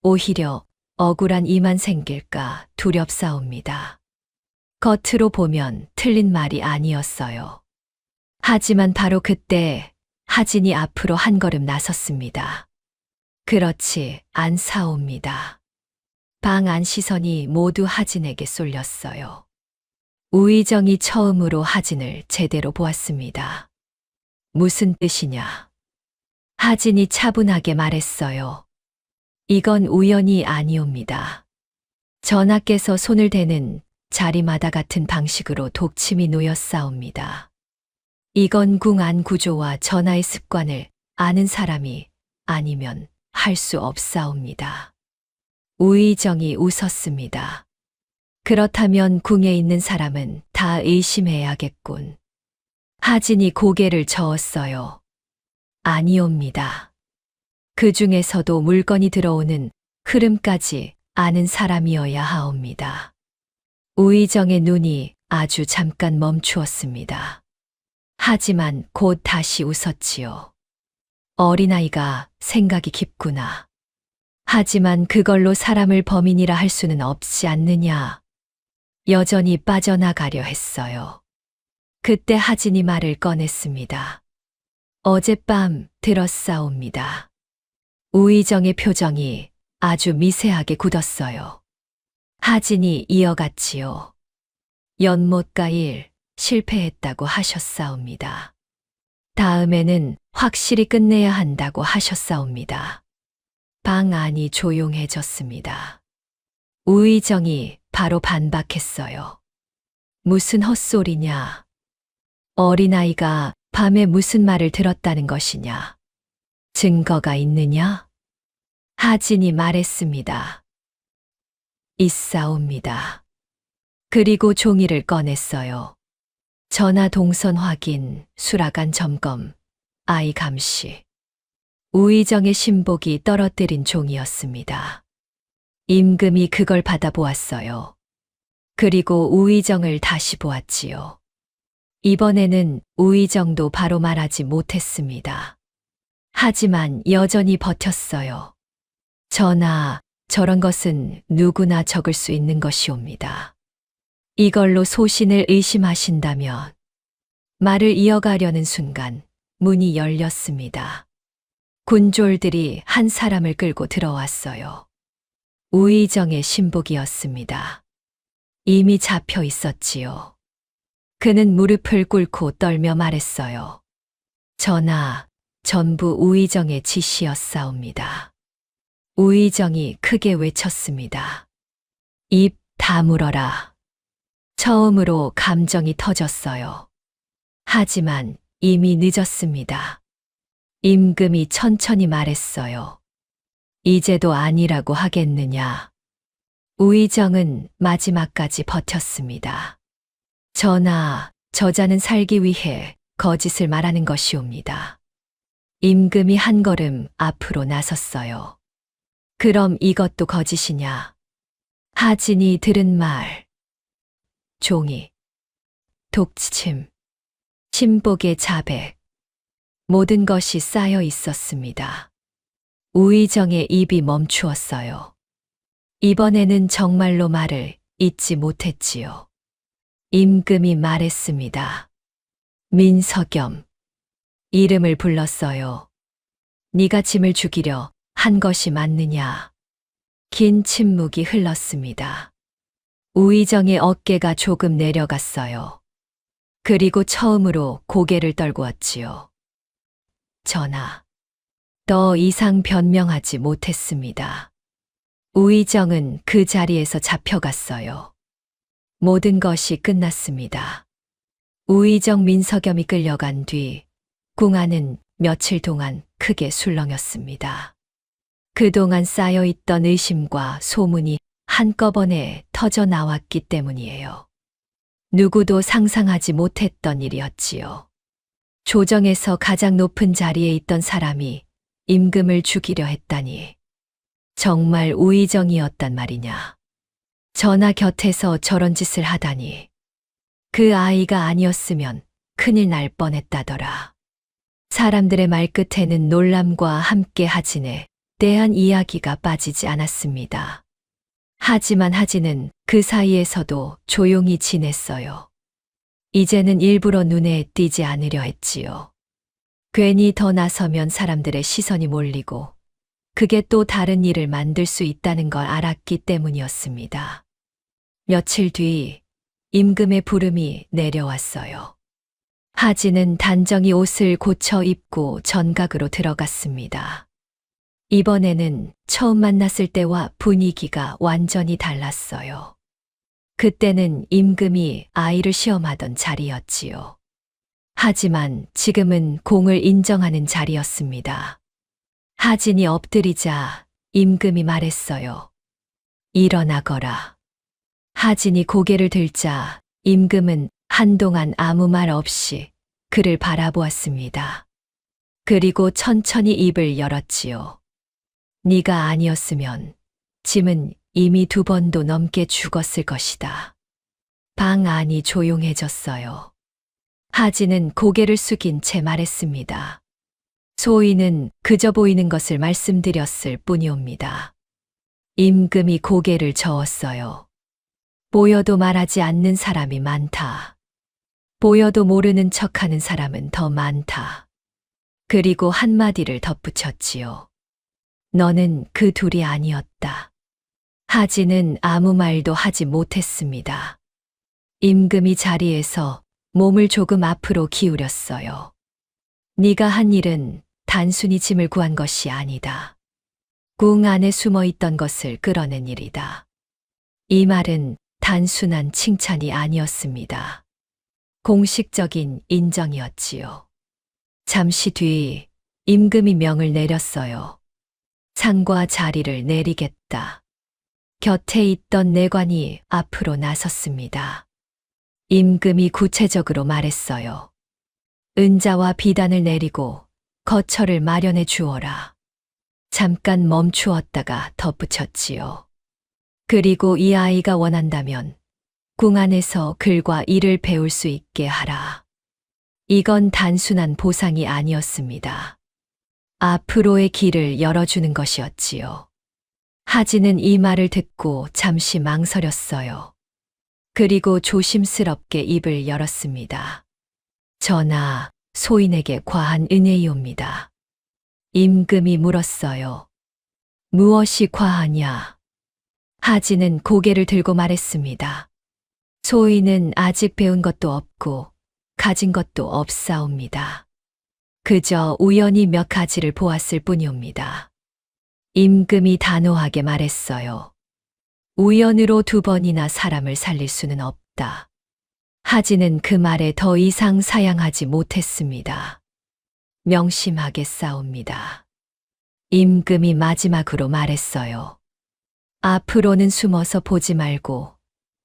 오히려 억울한 이만 생길까 두렵사옵니다. 겉으로 보면 틀린 말이 아니었어요. 하지만 바로 그때 하진이 앞으로 한 걸음 나섰습니다. 그렇지 않사옵니다. 방 안 시선이 모두 하진에게 쏠렸어요. 우의정이 처음으로 하진을 제대로 보았습니다. 무슨 뜻이냐? 하진이 차분하게 말했어요. 이건 우연이 아니옵니다. 전하께서 손을 대는 자리마다 같은 방식으로 독침이 놓였사옵니다. 이건 궁 안 구조와 전하의 습관을 아는 사람이 아니면 할 수 없사옵니다. 우의정이 웃었습니다. 그렇다면 궁에 있는 사람은 다 의심해야겠군. 하진이 고개를 저었어요. 아니옵니다. 그 중에서도 물건이 들어오는 흐름까지 아는 사람이어야 하옵니다. 우의정의 눈이 아주 잠깐 멈추었습니다. 하지만 곧 다시 웃었지요. 어린아이가 생각이 깊구나. 하지만 그걸로 사람을 범인이라 할 수는 없지 않느냐. 여전히 빠져나가려 했어요. 그때 하진이 말을 꺼냈습니다. 어젯밤 들었사옵니다. 우의정의 표정이 아주 미세하게 굳었어요. 하진이 이어갔지요. 연못가 일 실패했다고 하셨사옵니다. 다음에는 확실히 끝내야 한다고 하셨사옵니다. 방 안이 조용해졌습니다. 우의정이 바로 반박했어요. 무슨 헛소리냐? 어린아이가 밤에 무슨 말을 들었다는 것이냐? 증거가 있느냐? 하진이 말했습니다. 있사옵니다. 그리고 종이를 꺼냈어요. 전화 동선 확인, 수라간 점검, 아이 감시. 우의정의 신복이 떨어뜨린 종이었습니다. 임금이 그걸 받아보았어요. 그리고 우의정을 다시 보았지요. 이번에는 우의정도 바로 말하지 못했습니다. 하지만 여전히 버텼어요. 전하, 저런 것은 누구나 적을 수 있는 것이옵니다. 이걸로 소신을 의심하신다면. 말을 이어가려는 순간 문이 열렸습니다. 군졸들이 한 사람을 끌고 들어왔어요. 우의정의 신복이었습니다. 이미 잡혀 있었지요. 그는 무릎을 꿇고 떨며 말했어요. 전하, 전부 우의정의 지시였사옵니다. 우의정이 크게 외쳤습니다. 입 다물어라. 처음으로 감정이 터졌어요. 하지만 이미 늦었습니다. 임금이 천천히 말했어요. 이제도 아니라고 하겠느냐. 우의정은 마지막까지 버텼습니다. 전하, 저자는 살기 위해 거짓을 말하는 것이옵니다. 임금이 한 걸음 앞으로 나섰어요. 그럼 이것도 거짓이냐? 하진이 들은 말. 종이, 독침, 신복의 자백. 모든 것이 쌓여 있었습니다. 우의정의 입이 멈추었어요. 이번에는 정말로 말을 잊지 못했지요. 임금이 말했습니다. 민석염. 이름을 불렀어요. 네가 짐을 죽이려 한 것이 맞느냐. 긴 침묵이 흘렀습니다. 우의정의 어깨가 조금 내려갔어요. 그리고 처음으로 고개를 떨구었지요. 전하, 더 이상 변명하지 못했습니다. 우의정은 그 자리에서 잡혀갔어요. 모든 것이 끝났습니다. 우의정 민석염이 끌려간 뒤 궁 안은 며칠 동안 크게 술렁였습니다. 그동안 쌓여있던 의심과 소문이 한꺼번에 터져 나왔기 때문이에요. 누구도 상상하지 못했던 일이었지요. 조정에서 가장 높은 자리에 있던 사람이 임금을 죽이려 했다니. 정말 우의정이었단 말이냐. 전하 곁에서 저런 짓을 하다니. 그 아이가 아니었으면 큰일 날 뻔했다더라. 사람들의 말끝에는 놀람과 함께 하진에 대한 이야기가 빠지지 않았습니다. 하지만 하진은 그 사이에서도 조용히 지냈어요. 이제는 일부러 눈에 띄지 않으려 했지요. 괜히 더 나서면 사람들의 시선이 몰리고 그게 또 다른 일을 만들 수 있다는 걸 알았기 때문이었습니다. 며칠 뒤 임금의 부름이 내려왔어요. 하진은 단정히 옷을 고쳐 입고 전각으로 들어갔습니다. 이번에는 처음 만났을 때와 분위기가 완전히 달랐어요. 그때는 임금이 아이를 시험하던 자리였지요. 하지만 지금은 공을 인정하는 자리였습니다. 하진이 엎드리자 임금이 말했어요. 일어나거라. 하진이 고개를 들자 임금은 한동안 아무 말 없이 그를 바라보았습니다. 그리고 천천히 입을 열었지요. 네가 아니었으면 짐은 이미 2번도 넘게 죽었을 것이다. 방 안이 조용해졌어요. 하진은 고개를 숙인 채 말했습니다. 소인은 그저 보이는 것을 말씀드렸을 뿐이옵니다. 임금이 고개를 저었어요. 보여도 말하지 않는 사람이 많다. 보여도 모르는 척하는 사람은 더 많다. 그리고 한마디를 덧붙였지요. 너는 그 둘이 아니었다. 하진은 아무 말도 하지 못했습니다. 임금이 자리에서 몸을 조금 앞으로 기울였어요. 네가 한 일은 단순히 짐을 구한 것이 아니다. 궁 안에 숨어 있던 것을 끌어낸 일이다. 이 말은 단순한 칭찬이 아니었습니다. 공식적인 인정이었지요. 잠시 뒤 임금이 명을 내렸어요. 상과 자리를 내리겠다. 곁에 있던 내관이 앞으로 나섰습니다. 임금이 구체적으로 말했어요. 은자와 비단을 내리고 거처를 마련해 주어라. 잠깐 멈추었다가 덧붙였지요. 그리고 이 아이가 원한다면 궁 안에서 글과 일을 배울 수 있게 하라. 이건 단순한 보상이 아니었습니다. 앞으로의 길을 열어주는 것이었지요. 하진은 이 말을 듣고 잠시 망설였어요. 그리고 조심스럽게 입을 열었습니다. 전하, 소인에게 과한 은혜이옵니다. 임금이 물었어요. 무엇이 과하냐? 하진은 고개를 들고 말했습니다. 소인은 아직 배운 것도 없고 가진 것도 없사옵니다. 그저 우연히 몇 가지를 보았을 뿐이옵니다. 임금이 단호하게 말했어요. 우연으로 2번이나 사람을 살릴 수는 없다. 하진은 그 말에 더 이상 사양하지 못했습니다. 명심하게 싸웁니다. 임금이 마지막으로 말했어요. 앞으로는 숨어서 보지 말고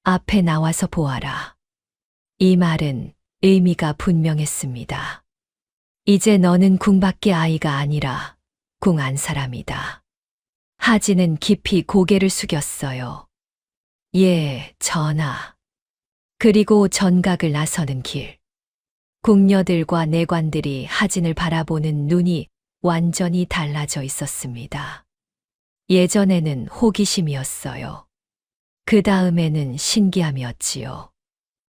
앞에 나와서 보아라. 이 말은 의미가 분명했습니다. 이제 너는 궁 밖의 아이가 아니라 궁 안 사람이다. 하진은 깊이 고개를 숙였어요. 예, 전하. 그리고 전각을 나서는 길. 궁녀들과 내관들이 하진을 바라보는 눈이 완전히 달라져 있었습니다. 예전에는 호기심이었어요. 그 다음에는 신기함이었지요.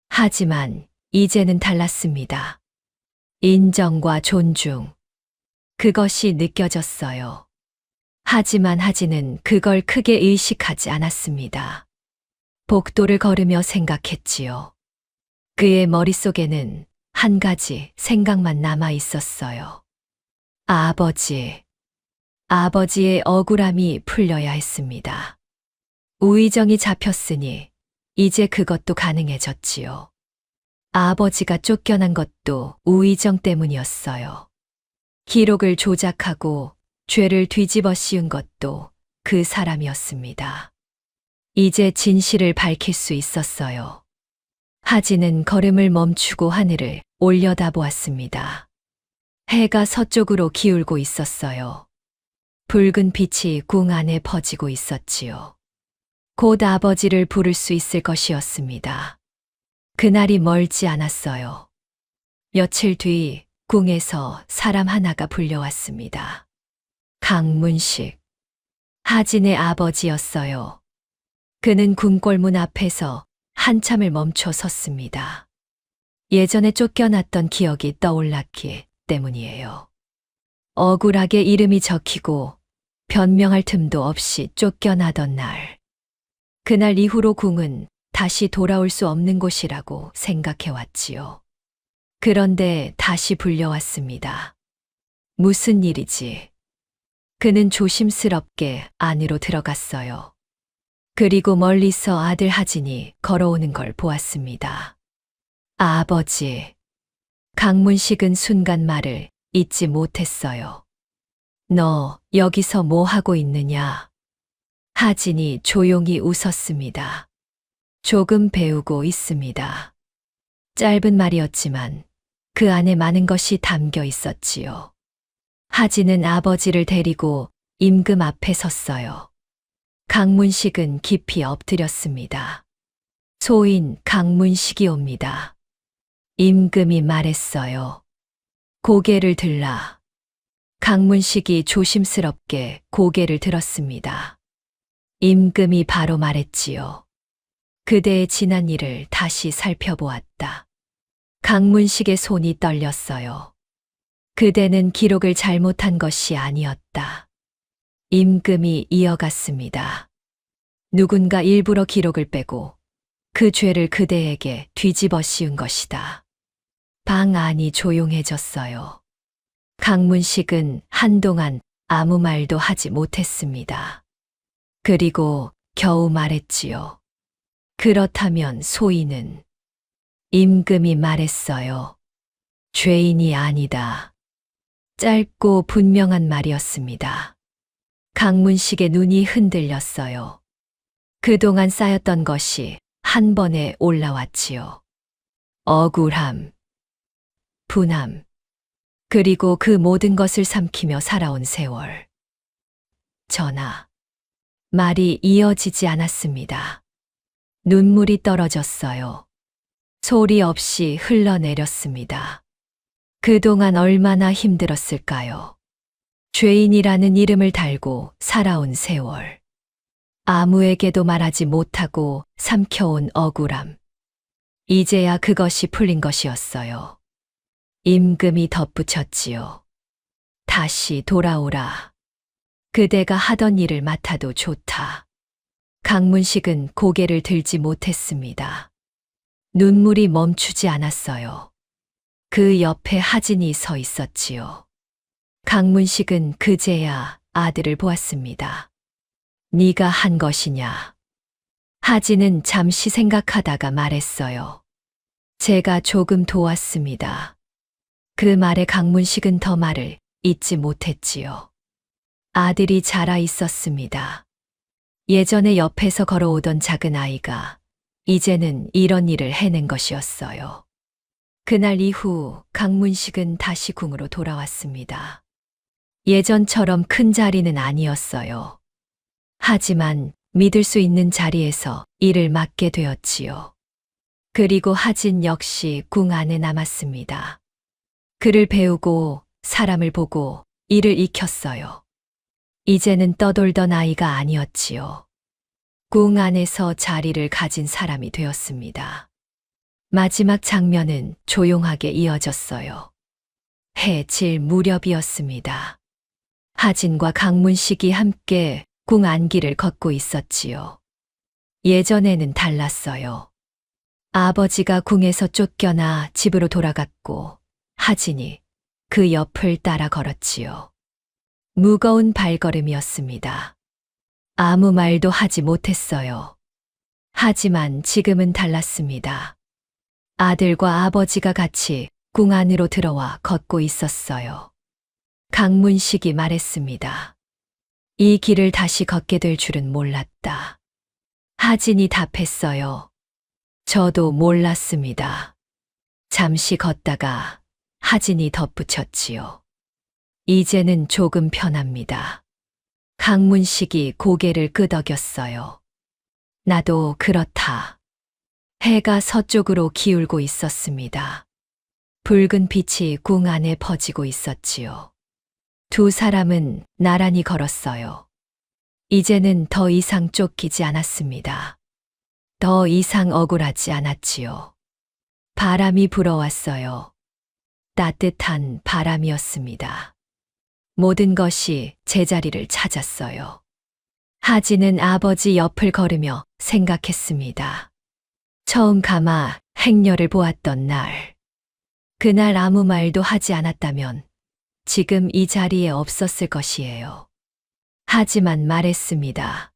하지만 이제는 달랐습니다. 인정과 존중. 그것이 느껴졌어요. 하지만 하진은 그걸 크게 의식하지 않았습니다. 복도를 걸으며 생각했지요. 그의 머릿속에는 한 가지 생각만 남아 있었어요. 아버지. 아버지의 억울함이 풀려야 했습니다. 우의정이 잡혔으니 이제 그것도 가능해졌지요. 아버지가 쫓겨난 것도 우의정 때문이었어요. 기록을 조작하고 죄를 뒤집어 씌운 것도 그 사람이었습니다. 이제 진실을 밝힐 수 있었어요. 하진은 걸음을 멈추고 하늘을 올려다보았습니다. 해가 서쪽으로 기울고 있었어요. 붉은 빛이 궁 안에 퍼지고 있었지요. 곧 아버지를 부를 수 있을 것이었습니다. 그날이 멀지 않았어요. 며칠 뒤 궁에서 사람 하나가 불려왔습니다. 강문식. 하진의 아버지였어요. 그는 궁궐문 앞에서 한참을 멈춰 섰습니다. 예전에 쫓겨났던 기억이 떠올랐기 때문이에요. 억울하게 이름이 적히고 변명할 틈도 없이 쫓겨나던 날. 그날 이후로 궁은 다시 돌아올 수 없는 곳이라고 생각해왔지요. 그런데 다시 불려왔습니다. 무슨 일이지? 그는 조심스럽게 안으로 들어갔어요. 그리고 멀리서 아들 하진이 걸어오는 걸 보았습니다. 아버지. 강문식은 순간 말을 잊지 못했어요. 너 여기서 뭐 하고 있느냐? 하진이 조용히 웃었습니다. 조금 배우고 있습니다. 짧은 말이었지만 그 안에 많은 것이 담겨 있었지요. 하진은 아버지를 데리고 임금 앞에 섰어요. 강문식은 깊이 엎드렸습니다. 소인 강문식이 옵니다. 임금이 말했어요. 고개를 들라. 강문식이 조심스럽게 고개를 들었습니다. 임금이 바로 말했지요. 그대의 지난 일을 다시 살펴보았다. 강문식의 손이 떨렸어요. 그대는 기록을 잘못한 것이 아니었다. 임금이 이어갔습니다. 누군가 일부러 기록을 빼고 그 죄를 그대에게 뒤집어 씌운 것이다. 방 안이 조용해졌어요. 강문식은 한동안 아무 말도 하지 못했습니다. 그리고 겨우 말했지요. 그렇다면 소인은? 임금이 말했어요. 죄인이 아니다. 짧고 분명한 말이었습니다. 강문식의 눈이 흔들렸어요. 그동안 쌓였던 것이 한 번에 올라왔지요. 억울함, 분함, 그리고 그 모든 것을 삼키며 살아온 세월. 전하, 말이 이어지지 않았습니다. 눈물이 떨어졌어요. 소리 없이 흘러내렸습니다. 그동안 얼마나 힘들었을까요? 죄인이라는 이름을 달고 살아온 세월. 아무에게도 말하지 못하고 삼켜온 억울함. 이제야 그것이 풀린 것이었어요. 임금이 덧붙였지요. 다시 돌아오라. 그대가 하던 일을 맡아도 좋다. 강문식은 고개를 들지 못했습니다. 눈물이 멈추지 않았어요. 그 옆에 하진이 서 있었지요. 강문식은 그제야 아들을 보았습니다. 네가 한 것이냐? 하진은 잠시 생각하다가 말했어요. 제가 조금 도왔습니다. 그 말에 강문식은 더 말을 잇지 못했지요. 아들이 자라 있었습니다. 예전에 옆에서 걸어오던 작은 아이가 이제는 이런 일을 해낸 것이었어요. 그날 이후 강문식은 다시 궁으로 돌아왔습니다. 예전처럼 큰 자리는 아니었어요. 하지만 믿을 수 있는 자리에서 일을 맡게 되었지요. 그리고 하진 역시 궁 안에 남았습니다. 글을 배우고 사람을 보고 일을 익혔어요. 이제는 떠돌던 아이가 아니었지요. 궁 안에서 자리를 가진 사람이 되었습니다. 마지막 장면은 조용하게 이어졌어요. 해 질 무렵이었습니다. 하진과 강문식이 함께 궁 안길을 걷고 있었지요. 예전에는 달랐어요. 아버지가 궁에서 쫓겨나 집으로 돌아갔고 하진이 그 옆을 따라 걸었지요. 무거운 발걸음이었습니다. 아무 말도 하지 못했어요. 하지만 지금은 달랐습니다. 아들과 아버지가 같이 궁 안으로 들어와 걷고 있었어요. 강문식이 말했습니다. 이 길을 다시 걷게 될 줄은 몰랐다. 하진이 답했어요. 저도 몰랐습니다. 잠시 걷다가 하진이 덧붙였지요. 이제는 조금 편합니다. 강문식이 고개를 끄덕였어요. 나도 그렇다. 해가 서쪽으로 기울고 있었습니다. 붉은 빛이 궁 안에 퍼지고 있었지요. 두 사람은 나란히 걸었어요. 이제는 더 이상 쫓기지 않았습니다. 더 이상 억울하지 않았지요. 바람이 불어왔어요. 따뜻한 바람이었습니다. 모든 것이 제자리를 찾았어요. 하진은 아버지 옆을 걸으며 생각했습니다. 처음 가마 행렬을 보았던 날. 그날 아무 말도 하지 않았다면 지금 이 자리에 없었을 것이에요. 하지만 말했습니다.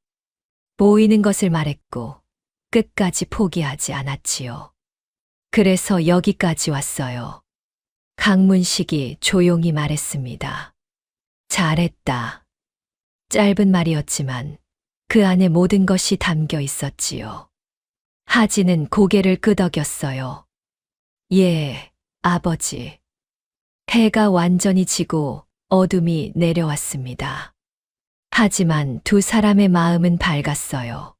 보이는 것을 말했고 끝까지 포기하지 않았지요. 그래서 여기까지 왔어요. 강문식이 조용히 말했습니다. 잘했다. 짧은 말이었지만 그 안에 모든 것이 담겨 있었지요. 하진은 고개를 끄덕였어요. 예, 아버지. 해가 완전히 지고 어둠이 내려왔습니다. 하지만 두 사람의 마음은 밝았어요.